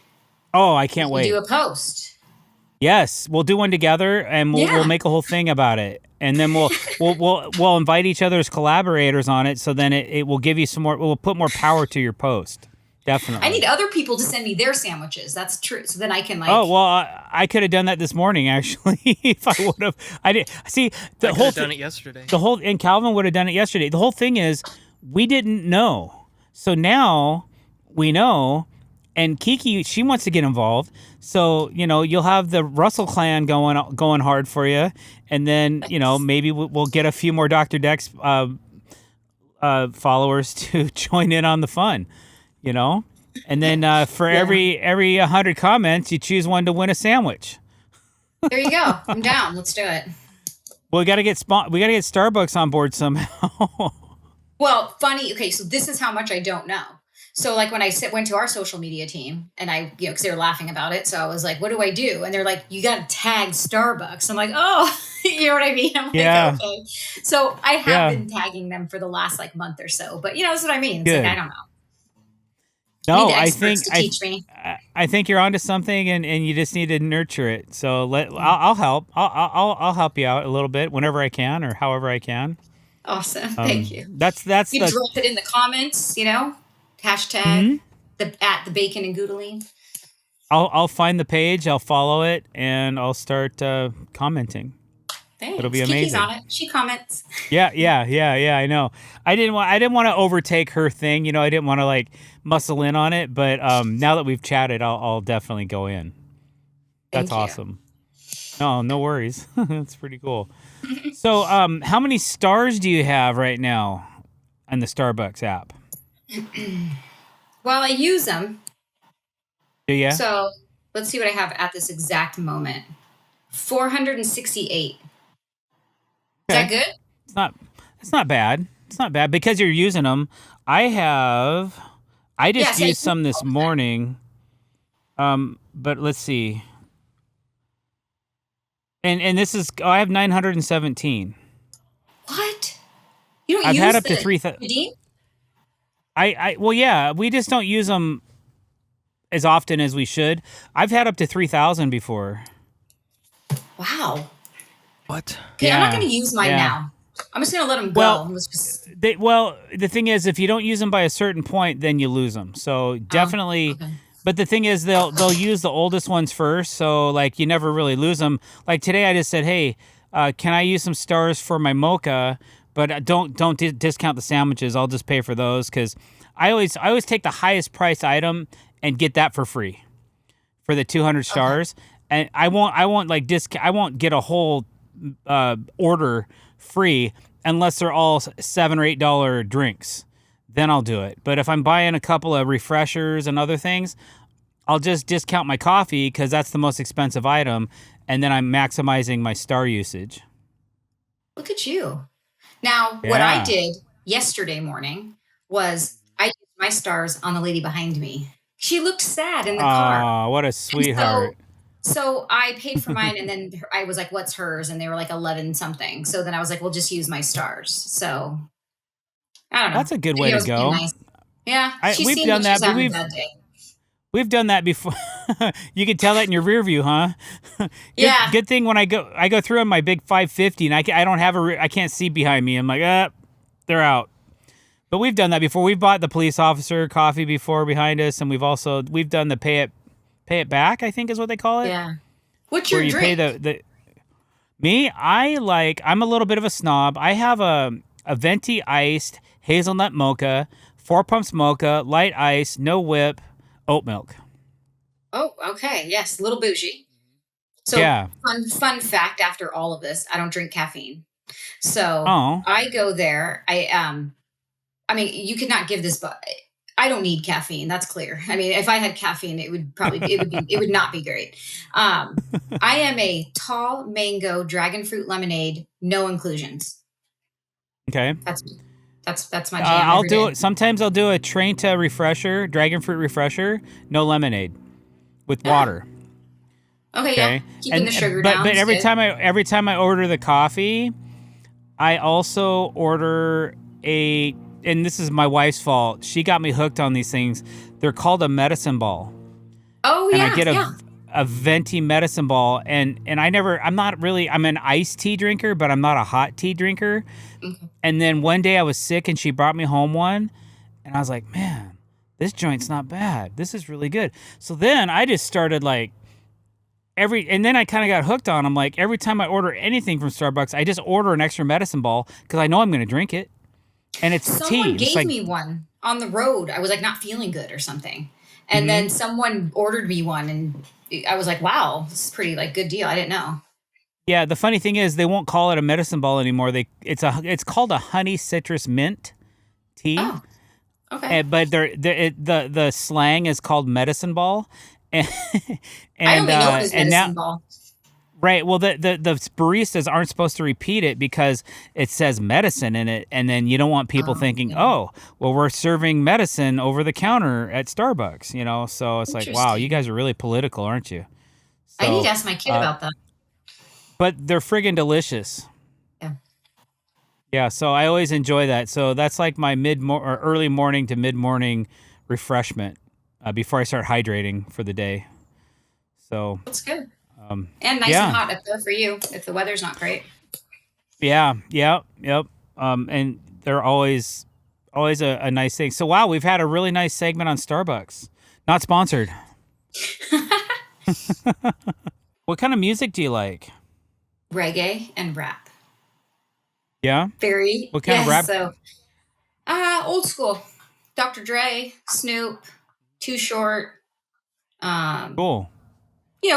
Oh, I We can't can do wait. a post. Yes, we'll do one together, and we'll Yeah. make a whole thing about it, and then we'll invite each other as collaborators on it. So then it will give you some more. We'll put more power to your post. I need Definitely. other people to send me their sandwiches. That's true. So then I can Oh like, well, I could have done that this morning actually if I would have. I did see I the could whole have done thing. it yesterday. The whole and Calvin would have done it yesterday. The whole thing is we didn't know, so now we know. And Kiki, she wants to get involved, so you'll have the Russell clan going hard for you, and then thanks. maybe we'll get a few more Dr. Dex followers to join in on the fun, you know, and then for Yeah. every 100 comments, you choose one to win a sandwich. There you go. I'm down. Let's do it. Well, we got to get Starbucks on board somehow. Well, funny. Okay, so this is how much I don't know. So, like when I went to our social media team, and because they were laughing about it, so I was like, "What do I do?" And they're like, "You got to tag Starbucks." I'm like, "Oh, you know what I mean?" I'm like, Yeah, "Okay." So I have yeah, been tagging them for the last like month or so, but that's what I mean. It's like I good. don't know. I need No, the experts to teach me. I think you're onto something, and you just need to nurture it. So Yeah. I'll help. I'll help you out a little bit whenever I can or however I can. Awesome. Thank you. That's You the. drop it in the comments. Hashtag Hmm. the bacon and goodling. I'll find the page. I'll follow it, and I'll start commenting. It'll Thanks. be Kiki's amazing. on it. She comments. Yeah. I know. I didn't want to overtake her thing. I didn't want to like muscle in on it. But now that we've chatted, I'll definitely go in. That's Thank you. awesome. No, no worries. That's pretty cool. So, how many stars do you have right now on the Starbucks app? Well, I use them. Do you? So let's see what I have at this exact moment. 468. Is that Okay. good? It's not. It's not bad. It's not bad because you're using them. I have. I just Yes, I use used them some this all the time. morning. But let's see. And this is. Oh, I have 917. What? You don't I've had use up to the 3. Nadine? Well, yeah. We just don't use them as often as we should. I've had up to 3,000 before. Wow. What? Okay, I'm not going Yeah. to use mine Yeah. now. I'm just going to let them go. Well, Let's just. the thing is, if you don't use them by a certain point, then you lose them. So Oh, definitely. okay. But the thing is, they'll use the oldest ones first. So like you never really lose them. Like today, I just said, hey, can I use some stars for my mocha? But don't discount the sandwiches. I'll just pay for those because I always take the highest price item and get that for free for the 200 Okay. stars. And I won't get a whole order free unless they're all $7 or $8 drinks. Then I'll do it. But if I'm buying a couple of refreshers and other things, I'll just discount my coffee because that's the most expensive item, and then I'm maximizing my star usage. Look at you. Now, what I Yeah. did yesterday morning was I used my stars on the lady behind me. She looked sad in the car. Ah, what a And so sweetheart. so I paid for mine and then I was like, what's hers? And they were like 11 something. So then I was like, well, just use my stars. So I don't know. That's a good way Maybe I to was being go. nice. Yeah. I She we've seemed done like she was that, but having a bad day. We've done that before. You can tell that in your rear view, huh? Yeah. Good thing when I go through on my big 550 and I don't have I can't see behind me. I'm like, they're out. But we've done that before. We've bought the police officer coffee before behind us, and we've done the pay it back, I think is what they call it, Yeah. What's where your you pay drink? the me. I'm a little bit of a snob. I have a venti iced hazelnut mocha, 4 pumps mocha, light ice, no whip, oat milk. Oh, okay. Yes, a little bougie. So Yeah. fun fact after all of this, I don't drink caffeine. So Oh. I go there. I mean, you could not give this, but I don't need caffeine. That's clear. I mean, if I had caffeine, it would not be great. Um, I am a tall mango dragon fruit lemonade, no inclusions. Okay. That's me. That's my jam I'll every do day. it. Sometimes I'll do a Trenta refresher, dragon fruit refresher, no lemonade, with Yeah. water. Okay. Yeah. Okay. Keeping the And sugar but down but is good. every time I order the coffee, I also order a, and this is my wife's fault. She got me hooked on these things. They're called a medicine ball, Oh and I yeah. get Yeah. a venti medicine ball, and I'm not really, I'm an iced tea drinker, but I'm not a hot tea drinker. Okay. And then one day I was sick, and she brought me home one, and I was like, man, this joint's not bad. This is really good. So then I just started like and then I kind of got hooked on them. Like every time I order anything from Starbucks, I just order an extra medicine ball because I know I'm going to drink it. And it's tea. Someone It's gave like, me one on the road. I was like not feeling good or something. And hmm then someone ordered me one and I was like, wow, this is pretty like good deal. I didn't know. yeah. The funny thing is, they won't call it a medicine ball anymore. It's called a honey citrus mint tea. Oh, okay. But the slang is called medicine ball, and I only know it as and now medicine ball. right. Well, the baristas aren't supposed to repeat it because it says medicine in it, and then you don't want people Oh, thinking, yeah. "Oh, well, we're serving medicine over the counter at Starbucks," you know. So it's like, wow, you Interesting. guys are really political, aren't you? I need to So, ask my kid uh, about that. but they're friggin' delicious. Yeah. Yeah. So I always enjoy that. So that's like my or early morning to mid morning refreshment before I start hydrating for the day. So, That's good. um, And nice and yeah. hot up there for you if the weather's not great. Yeah, yeah, yep. And they're always a nice thing. So wow, we've had a really nice segment on Starbucks. Not sponsored. What kind of music do you like? Reggae and rap. Yeah. Very, What kind of yes. rap? So, old school. Dr. Dre, Snoop, Too Short. Um, Cool.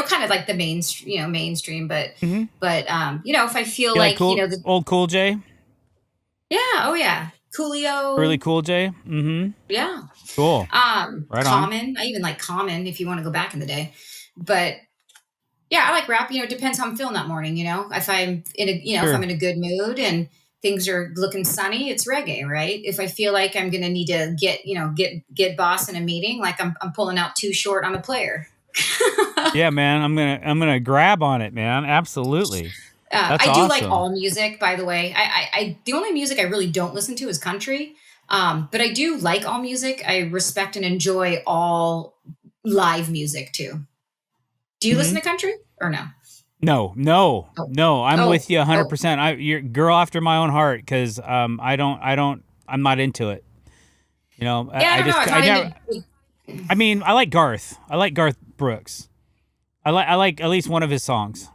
kind of like the mainstream, but Hmm. if I feel You like like, cool old Cool J? yeah, oh yeah, Really Coolio, Cool J? Mm-hmm. yeah. Cool. Right on. Common. I even like Common if you want to go back in the day. But yeah, I like rap. It depends how I'm feeling that morning. If I'm if I'm Sure. in a good mood and things are looking sunny, it's reggae, right? If I feel like I'm gonna need to get boss in a meeting, like I'm pulling out Too Short, I'm a player. Yeah, man. I'm gonna grab on it, man. Absolutely. That's I do like awesome. all music, by the way. The only music I really don't listen to is country. But I do like all music. I respect and enjoy all live music too. Do you listen Hmm. to country or no? No, no, Oh, no. I'm oh, with you oh. 100%. You're girl after my own heart because I'm not into it. You know, Yeah, I I don't know. just I'm I not never. into. I mean, I like Garth. I like Garth Brooks. I like at least one of his songs.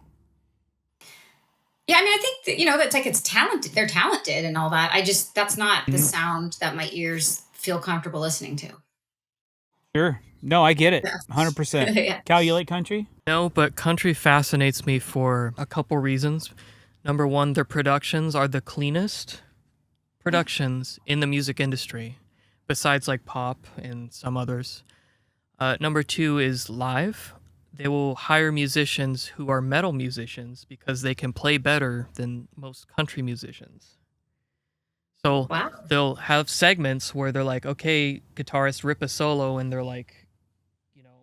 Yeah, I mean, I think that, that's like it's talented. They're talented and all that. That's not the Mhm. sound that my ears feel comfortable listening to. Sure. No, I get it. Yeah. 100%. Yeah. Cal, you like country? No, but country fascinates me for a couple reasons. Number one, their productions are the cleanest productions in the music industry, besides like pop and some others. Number two is live. They will hire musicians who are metal musicians because they can play better than most country musicians. So Wow. they'll have segments where they're like, okay, guitarist rip a solo, and they're like,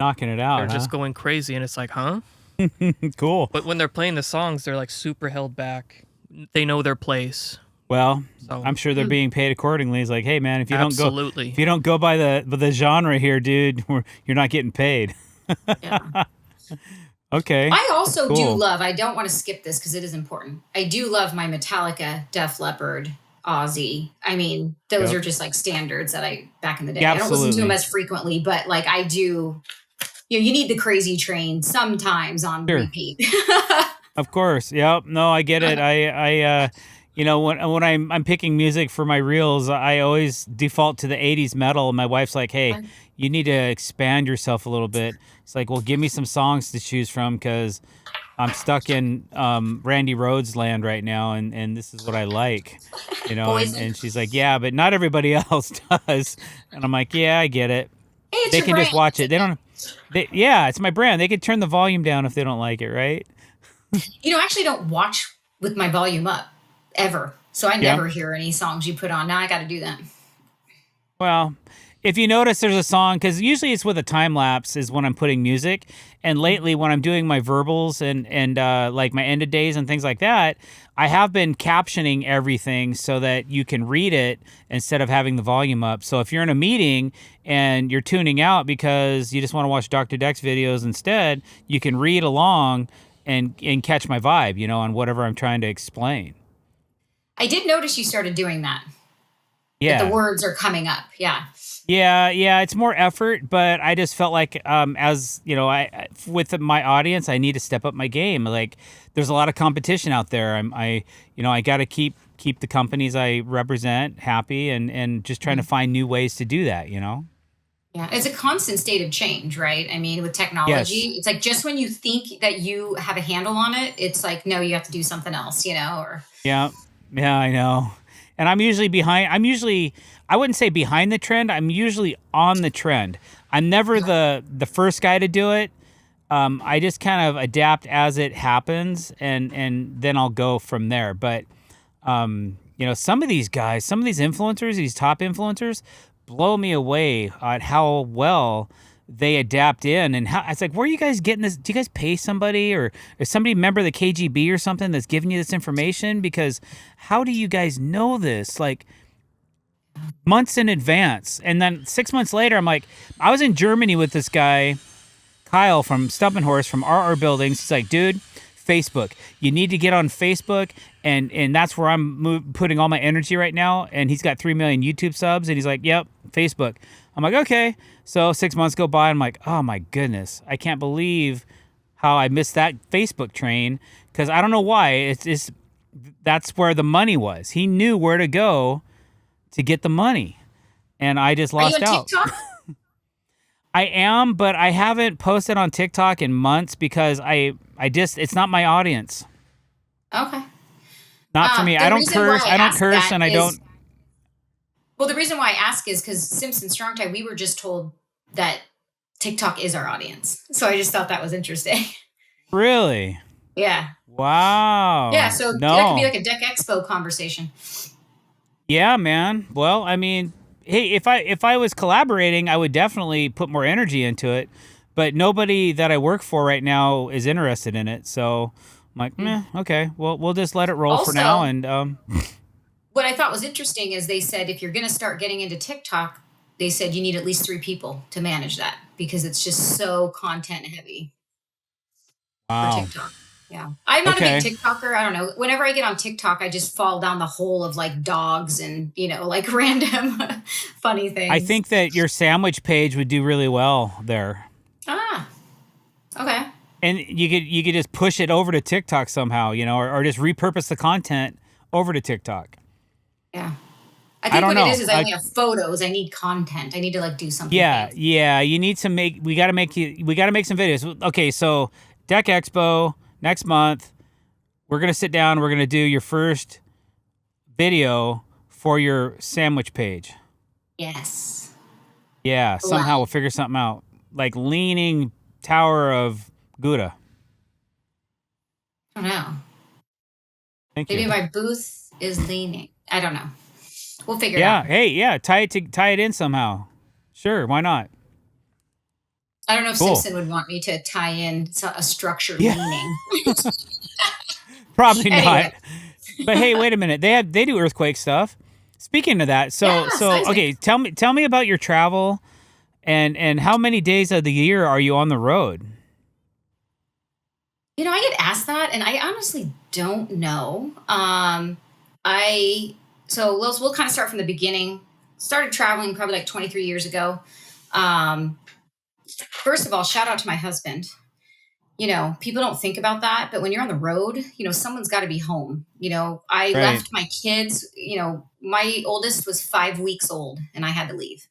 Knocking it they're out, just going crazy, and it's like, huh? huh? Cool. But when they're playing the songs, they're like super held back. They know their place. Well, So I'm sure they're being paid accordingly. It's like, hey man, absolutely. if you don't go by the genre here, dude, you're not getting paid. Yeah. Okay, I also do cool. love, I don't want to skip this because it is important. I do love my Metallica, Def Leppard, Ozzy. I mean, those Yep. are just like standards that back in the day. Yeah, I don't listen to them absolutely. as frequently, but like I do, you need the Crazy Train sometimes on Sure. repeat. Of course. Yep. No, I get it. When I'm picking music for my reels, I always default to the 80s metal. And my wife's like, hey, you need to expand yourself a little bit. It's like, well, give me some songs to choose from because I'm stuck in Randy Rhoads land right now. And this is what I like, Poison. and she's like, yeah, but not everybody else does. And I'm like, yeah, I get it. Hey, it's They your can brand. just watch It's it. okay. Yeah, it's my brand. They could turn the volume down if they don't like it, right? I actually don't watch with my volume up ever. So I Yeah. never hear any songs you put on. Now I got to do that. Well, if you notice there's a song, because usually it's with a time lapse is when I'm putting music. And lately when I'm doing my verbals and like my ended days and things like that, I have been captioning everything so that you can read it instead of having the volume up. So if you're in a meeting and you're tuning out because you just want to watch Dr. Dex videos instead, you can read along and catch my vibe, on whatever I'm trying to explain. I did notice you started doing that the Yeah. words are coming up. Yeah. Yeah, it's more effort, but I just felt like, as you know, with my audience, I need to step up my game. Like, there's a lot of competition out there. I got to keep the companies I represent happy, and just trying to find new ways to do that. Yeah, it's a constant state of change, right? I mean, with Yes. technology, it's like just when you think that you have a handle on it, it's like, no, you have to do something else, or Yeah. Yeah, I know. And I'm usually behind. I wouldn't say behind the trend. I'm usually on the trend. I'm never the first guy to do it. I just kind of adapt as it happens, and then I'll go from there. But some of these guys, some of these influencers, these top influencers, blow me away at how well they adapt in. And how it's like, where are you guys getting this? Do you guys pay somebody, or is somebody a member of the KGB or something that's giving you this information? Because how do you guys know this? Like, months in advance. And then 6 months later, I'm like, I was in Germany with this guy, Kyle from Stubbenhorst from RR Buildings. He's like, dude, Facebook. You need to get on Facebook, and that's where I'm putting all my energy right now. And he's got 3 million YouTube subs, and he's like, yep, Facebook. I'm like, okay. So 6 months go by, and I'm like, oh my goodness, I can't believe how I missed that Facebook train, because I don't know why. It's just that's where the money was. He knew where to go to get the money, and I just are you lost on out. TikTok? I am, but I haven't posted on TikTok in months because it's not my audience. Okay. Not for me. I The don't reason why curse. I I don't ask curse, that and I is, don't. well, the reason why I ask is because Simpson Strong Tie, we were just told that TikTok is our audience. So I just thought that was interesting. Really. Yeah. Yeah. Wow. So that could be No. like a Deck Expo conversation. Yeah, man. Well, I mean, hey, if I was collaborating, I would definitely put more energy into it. But nobody that I work for right now is interested in it. So I'm like, meh, okay. Well, we'll just let it roll for now. Also, And what I thought was interesting is they said if you're going to start getting into TikTok, they said you need at least 3 people to manage that because it's just so content heavy for wow. TikTok. Yeah. I'm not a big Okay. TikToker. I don't know. Whenever I get on TikTok, I just fall down the hole of like dogs and, like random funny I things. think that your sandwich page would do really well there. Ah, okay. And you could just push it over to TikTok somehow, or just repurpose the content over to TikTok. Yeah. I I think don't what it know. is I only have photos. I need content. I need to like do something Yeah, fancy. yeah. You need to make. We got to make some videos. Okay, so Deck Expo next month. We're gonna sit down. We're gonna do your first video for your sandwich page. Yes. Yeah, Love somehow it. we'll figure something out. Like leaning tower of Gouda. I don't know. Thank you. Maybe my booth is leaning. I don't know. We'll figure it out. Yeah. Hey. Yeah. Tie it in somehow. Sure. Why not? I don't know if Cool. Simpson would want me to tie in a structure Yeah. leaning. Probably not. Anyway, But hey, wait a minute. They do earthquake stuff. Speaking of that, Yeah, so seismic. okay, tell me about your travel and how many days of the year are you on the road? I get asked that, and I honestly don't know. I so we'll kind of start from the beginning. Started traveling probably like 23 years ago. Um, First of all, shout out to my husband. People don't think about that, but when you're on the road, someone's got to be home. I Right. left my kids. My oldest was 5 weeks old, and I had to leave.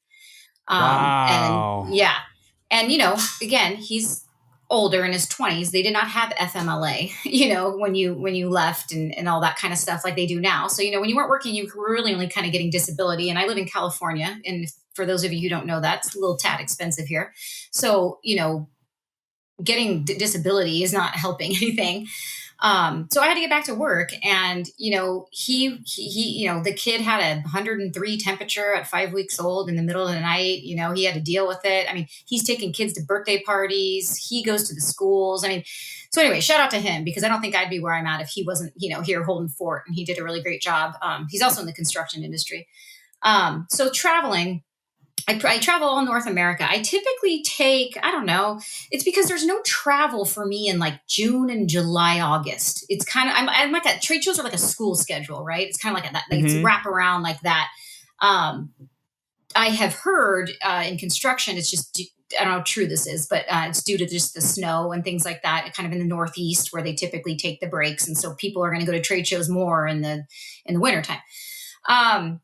And Wow. yeah, and again, he's older in his 20s. They did not have FMLA, when you left and all that kind of stuff like they do now. So when you weren't working, you were really only kind of getting disability. And I live in California, and for those of you who don't know that, it's a little tad expensive here. So getting disability is not helping anything. So I had to get back to work, and the kid had a 103 temperature at 5 weeks old in the middle of the night. He had to deal with it. I mean, he's taking kids to birthday parties. He goes to the schools. I mean, so anyway, shout out to him, because I don't think I'd be where I'm at if he wasn't, here holding fort. And he did a really great job. He's also in the construction industry. So traveling. I travel all North America. I typically take, I don't know, it's because there's no travel for me in like June and July, August. It's kind of, I'm like trade shows are like a school schedule, right? It's kind of like that, like it's Mm-hmm. wrap around like that. Um, I have heard in construction, it's just, I don't know how true this is, but it's due to just the snow and things like that, kind of in the Northeast where they typically take the breaks. And so people are going to go to trade shows more in the wintertime. Um,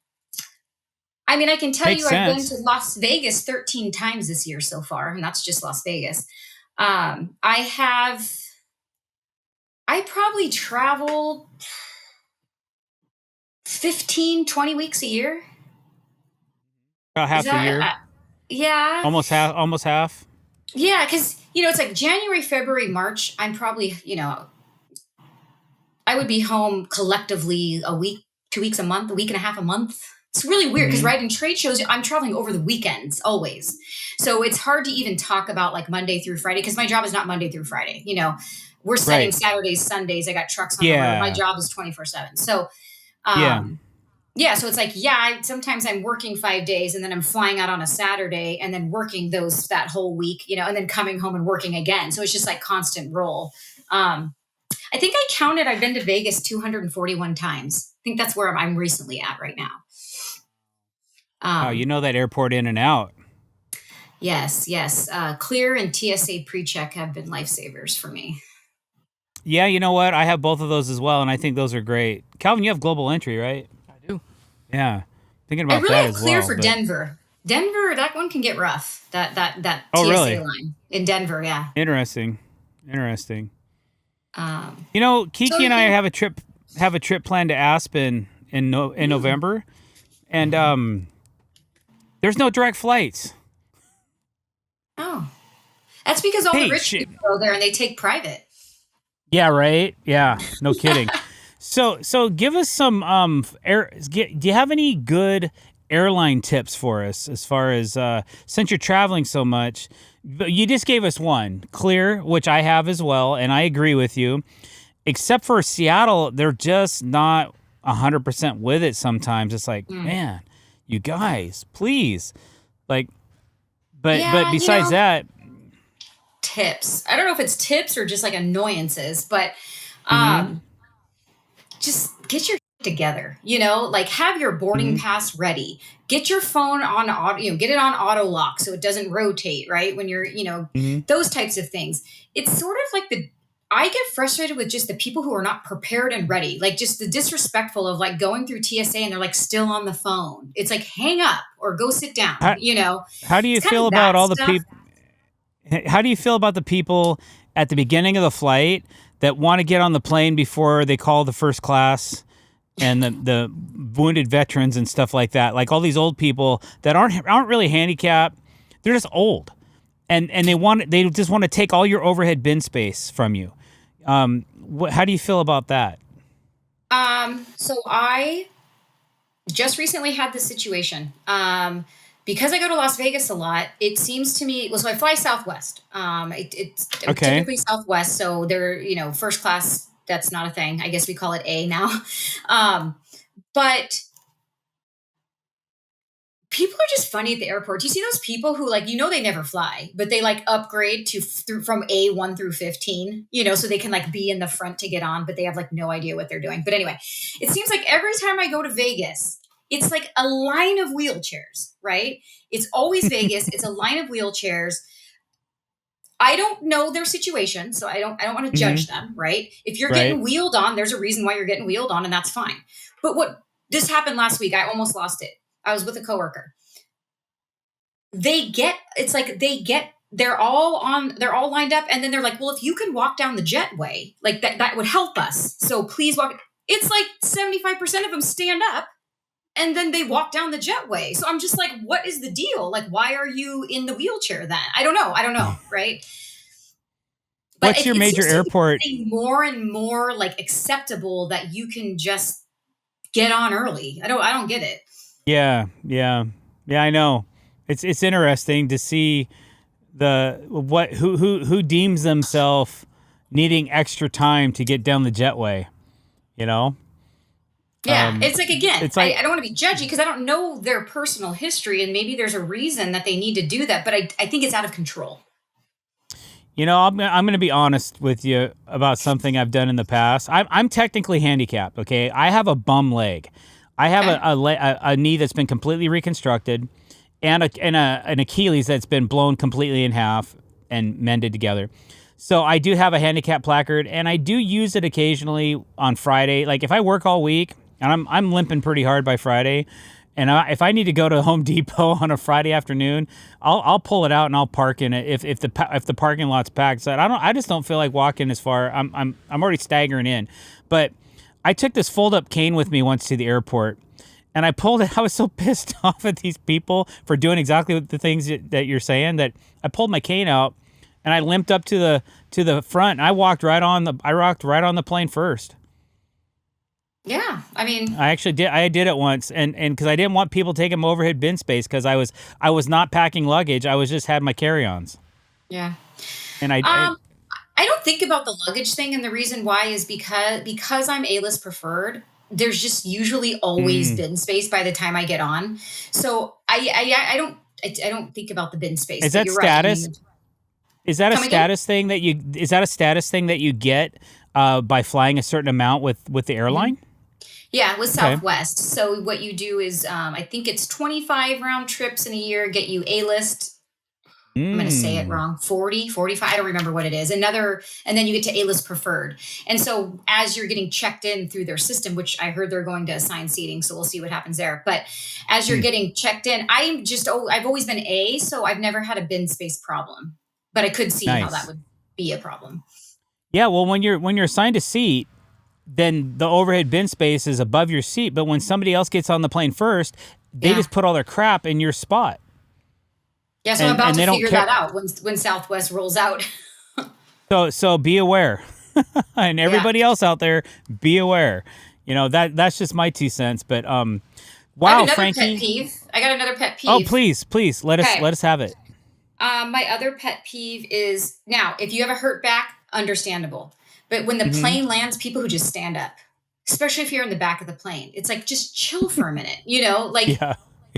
I mean, I can tell Makes you I've been to sense. Las Vegas 13 times this year so far, and that's just Las Vegas. I probably travel 15, 20 weeks a year. About Is half the that, year. yeah. Almost half. Almost half. Yeah, because, it's like January, February, March. I'm probably, I would be home collectively a week, 2 weeks a month, a week and a half a month. It's really weird because, Mm-hmm. right, in trade shows, I'm traveling over the weekends always. So it's hard to even talk about like Monday through Friday, because my job is not Monday through Friday. We're setting Right. Saturdays, Sundays. I got trucks on the road. My Yeah. job is 24/7. So, Yeah. um, yeah, so it's like, yeah, sometimes I'm working 5 days, and then I'm flying out on a Saturday and then working that whole week, and then coming home and working again. So it's just like constant roll. Um, I think I counted, I've been to Vegas 241 times. I think that's where I'm recently at right now. Wow. You Um, know that airport in and out. yes, yes. Clear and TSA pre-check have been lifesavers for me. Yeah. You know what? I have both of those as well, and I think those are great. Calvin, you have global entry, right? I do. Yeah. Thinking I about really that have as clear well. for But Denver. Denver, that one can get rough. That oh, TSA really? line in Denver, yeah. Interesting. Interesting. Um, so Kiki and I yeah. have a trip planned to Aspen in Mm. November, and there's no direct flights. Oh, that's because all the Hey, rich shit. people go there and they take private. Yeah, right. Yeah, no kidding. So give us some do you have any good airline tips for us as far as since you're traveling so much? But you just gave us one, Clear, which I have as well, and I agree with you. Except for Seattle, they're just not 100% with it sometimes. It's like, Mm. man, you guys, please. Like but Yeah, besides that, tips. I don't know if it's tips or just like annoyances, but mhm, um, just get your together. Like have your boarding mhm, pass ready. Get your phone on auto, get it on auto lock so it doesn't rotate, right? When you're, mhm. those types of things. It's sort of like I get frustrated with just the people who are not prepared and ready. Like just the disrespectful of like going through TSA and they're like still on the phone. It's like hang up or go sit down, How how do you It's kind feel of about that all the stuff. people how do you feel about the people at the beginning of the flight that want to get on the plane before they call the first class and the wounded veterans and stuff like that? Like all these old people that aren't really handicapped, they're just old. And they just want to take all your overhead bin space from you. How do you feel about that? So I just recently had this situation. Because I go to Las Vegas a lot, it seems to me, well, so I fly Southwest. It's Okay. typically Southwest. So they're, first class That's not a thing. I guess we call it A now. But people are just funny at the airport. Do you see those people who like, they never fly, but they like upgrade from A1 through 15, so they can like be in the front to get on, but they have like no idea what they're doing. But anyway, it seems like every time I go to Vegas, it's like a line of wheelchairs, right? It's always Vegas. It's a line of wheelchairs. I don't know their situation, so I don't want to judge them, right? If you're getting wheeled on, there's a reason why you're getting wheeled on, and that's fine. But this happened last week. I almost lost it. I was with a coworker. They're all lined up. And then they're like, well, if you can walk down the jetway, like that would help us. So please walk. It's like 75% of them stand up and then they walk down the jetway. So I'm just like, what is the deal? Like, why are you in the wheelchair then? I don't know. Right. But what's your major airport? More and more like acceptable that you can just get on early. I don't get it. Yeah, I know. It's interesting to see who deems themselves needing extra time to get down the jetway, Yeah, it's like, again, it's like, I don't want to be judgy because I don't know their personal history, and maybe there's a reason that they need to do that, but I think it's out of control. I'm going to be honest with you about something I've done in the past. I'm technically handicapped. Okay, I have a bum leg. I have a knee that's been completely reconstructed, and an Achilles that's been blown completely in half and mended together. So I do have a handicap placard, and I do use it occasionally on Friday. Like if I work all week, and I'm limping pretty hard by Friday, and if I need to go to Home Depot on a Friday afternoon, I'll pull it out and I'll park in it if the parking lot's packed. So I just don't feel like walking as far. I'm already staggering in, but I took this fold-up cane with me once to the airport, and I pulled it. I was so pissed off at these people for doing exactly the things that you're saying that I pulled my cane out, and I limped up to the front, and I walked right on the plane first. Yeah, I mean, I actually did. I did it once, and because I didn't want people taking my overhead bin space because I was not packing luggage. I was just had my carry-ons. Yeah, and I don't think about the luggage thing, and the reason why is because I'm A-list preferred. There's just usually always bin space by the time I get on, so I don't think about the bin space. Is that status? Right. Is that a status thing that you? Is that a status thing that you get by flying a certain amount with the airline? Yeah, with Southwest. So what you do is, I think it's 25 round trips in a year get you A-list. I'm going to say it wrong. 40, 45. I don't remember what it is. And then you get to A-list preferred. And so as you're getting checked in through their system, which I heard they're going to assign seating, so we'll see what happens there. But as you're getting checked in, I've always been A, so I've never had a bin space problem. But I could see how that would be a problem. Yeah, well, when you're assigned a seat, then the overhead bin space is above your seat. But when somebody else gets on the plane first, they just put all their crap in your spot. Yeah, so I'm about to figure that out when Southwest rolls out. So be aware. And everybody else out there, be aware. That's just my 2 cents. But wow, Frankie. Pet peeve. I got another pet peeve. Oh, please, let us have it. My other pet peeve is, now, if you have a hurt back, understandable. But when the plane lands, people who just stand up, especially if you're in the back of the plane, it's like, just chill for a minute,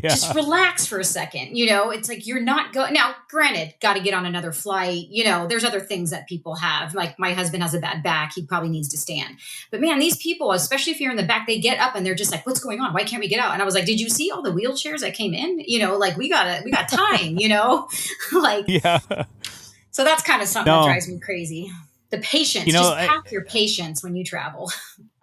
just relax for a second. It's like, you're not going. Now, granted, got to get on another flight. There's other things that people have. Like my husband has a bad back. He probably needs to stand. But man, these people, especially if you're in the back, they get up and they're just like, what's going on? Why can't we get out? And I was like, did you see all the wheelchairs that came in? Like we got time, like, yeah. So that's kind of something that drives me crazy. The patience, just pack your patience when you travel.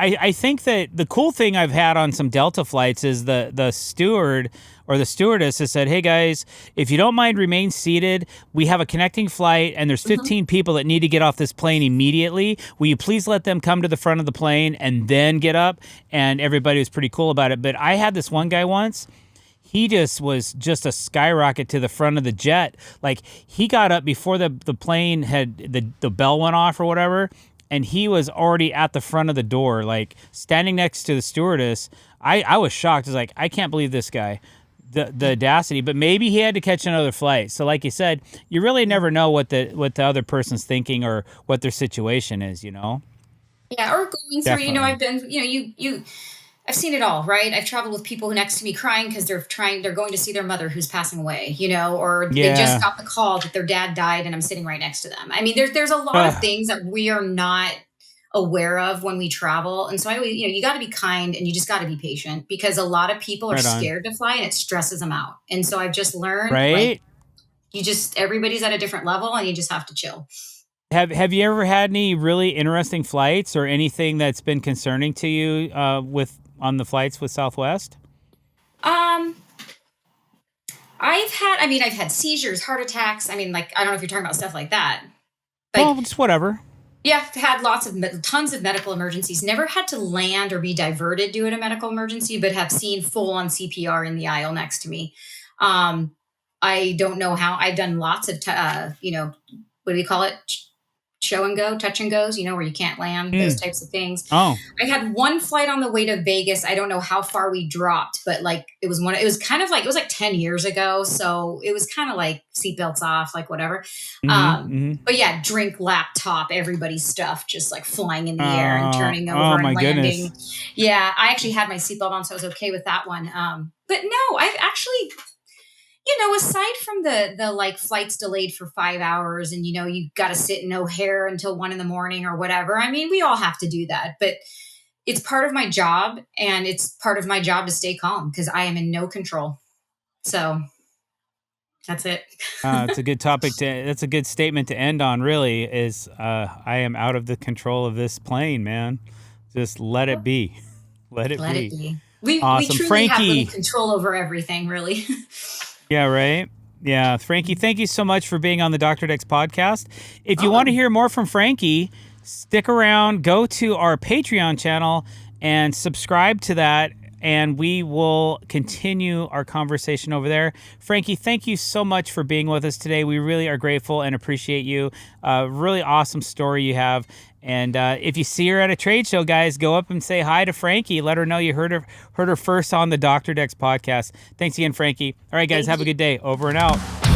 I think that the cool thing I've had on some Delta flights is the steward or the stewardess has said, hey guys, if you don't mind, remain seated. We have a connecting flight and there's 15 people that need to get off this plane immediately. Will you please let them come to the front of the plane and then get up? And everybody was pretty cool about it. But I had this one guy once. He was just a skyrocket to the front of the jet. Like he got up before the plane had the bell went off or whatever, and he was already at the front of the door, like standing next to the stewardess. I was shocked. I was like, I can't believe this guy, the audacity. But maybe he had to catch another flight. So like you said, you really never know what the other person's thinking or what their situation is. Yeah, or going through, Definitely. I've been, I've seen it all, right? I've traveled with people next to me crying because they're going to see their mother who's passing away, or they just Yeah. got the call that their dad died and I'm sitting right next to them. I mean, there's a lot of Ugh, things that we are not aware of when we travel. And so I always, you got to be kind and you just got to be patient because a lot of people are right on. scared to fly and it stresses them out. And so I've just learned like, Right? everybody's at a different level and you just have to chill. Have you ever had any really interesting flights or anything that's been concerning to you with on the flights with Southwest? Um, I've had seizures, heart attacks. I mean, like, I don't know if you're talking about stuff like that. Well, Like, just whatever. yeah, I've had tons of medical emergencies. Never had to land or be diverted due to a medical emergency, but have seen full on CPR in the aisle next to me. Um, I don't know how. I've done lots of, what do we call it? Show and go, touch and goes, where you can't land, those Hmm. types of things. Oh, I had one flight on the way to Vegas. I don't know how far we dropped, but like it was kind of like, it was like 10 years ago. So it was kind of like seatbelts off, like whatever. mm-hmm. But yeah, drink, laptop, everybody's stuff just like flying in the air and turning Oh over and my goodness. landing. Yeah, I actually had my seatbelt on, so I was okay with that one. But no, I've actually, aside from the like flights delayed for 5 hours and you got to sit in O'Hare until 1 a.m. or whatever. I mean, we all have to do that, but it's part of my job and it's part of my job to stay calm because I am in no control. So that's it. It's a good topic that's a good statement to end on, really, is I am out of the control of this plane, man. Just let it be. Let it Let it be. be. We Awesome. truly have little Frankie. control over everything, really. Yeah, right. Yeah, Frankie, thank you so much for being on the Dr. Dex podcast. If you want to Oh, hear more from Frankie, stick around, go to our Patreon channel and subscribe to that, and we will continue our conversation over there. Frankie, thank you so much for being with us today. We really are grateful and appreciate you. Really awesome story you have. And if you see her at a trade show, guys, go up and say hi to Frankie. Let her know you heard her first on the Dr. Dex podcast. Thanks again, Frankie. All right, guys, thank have a you. good day. Over and out.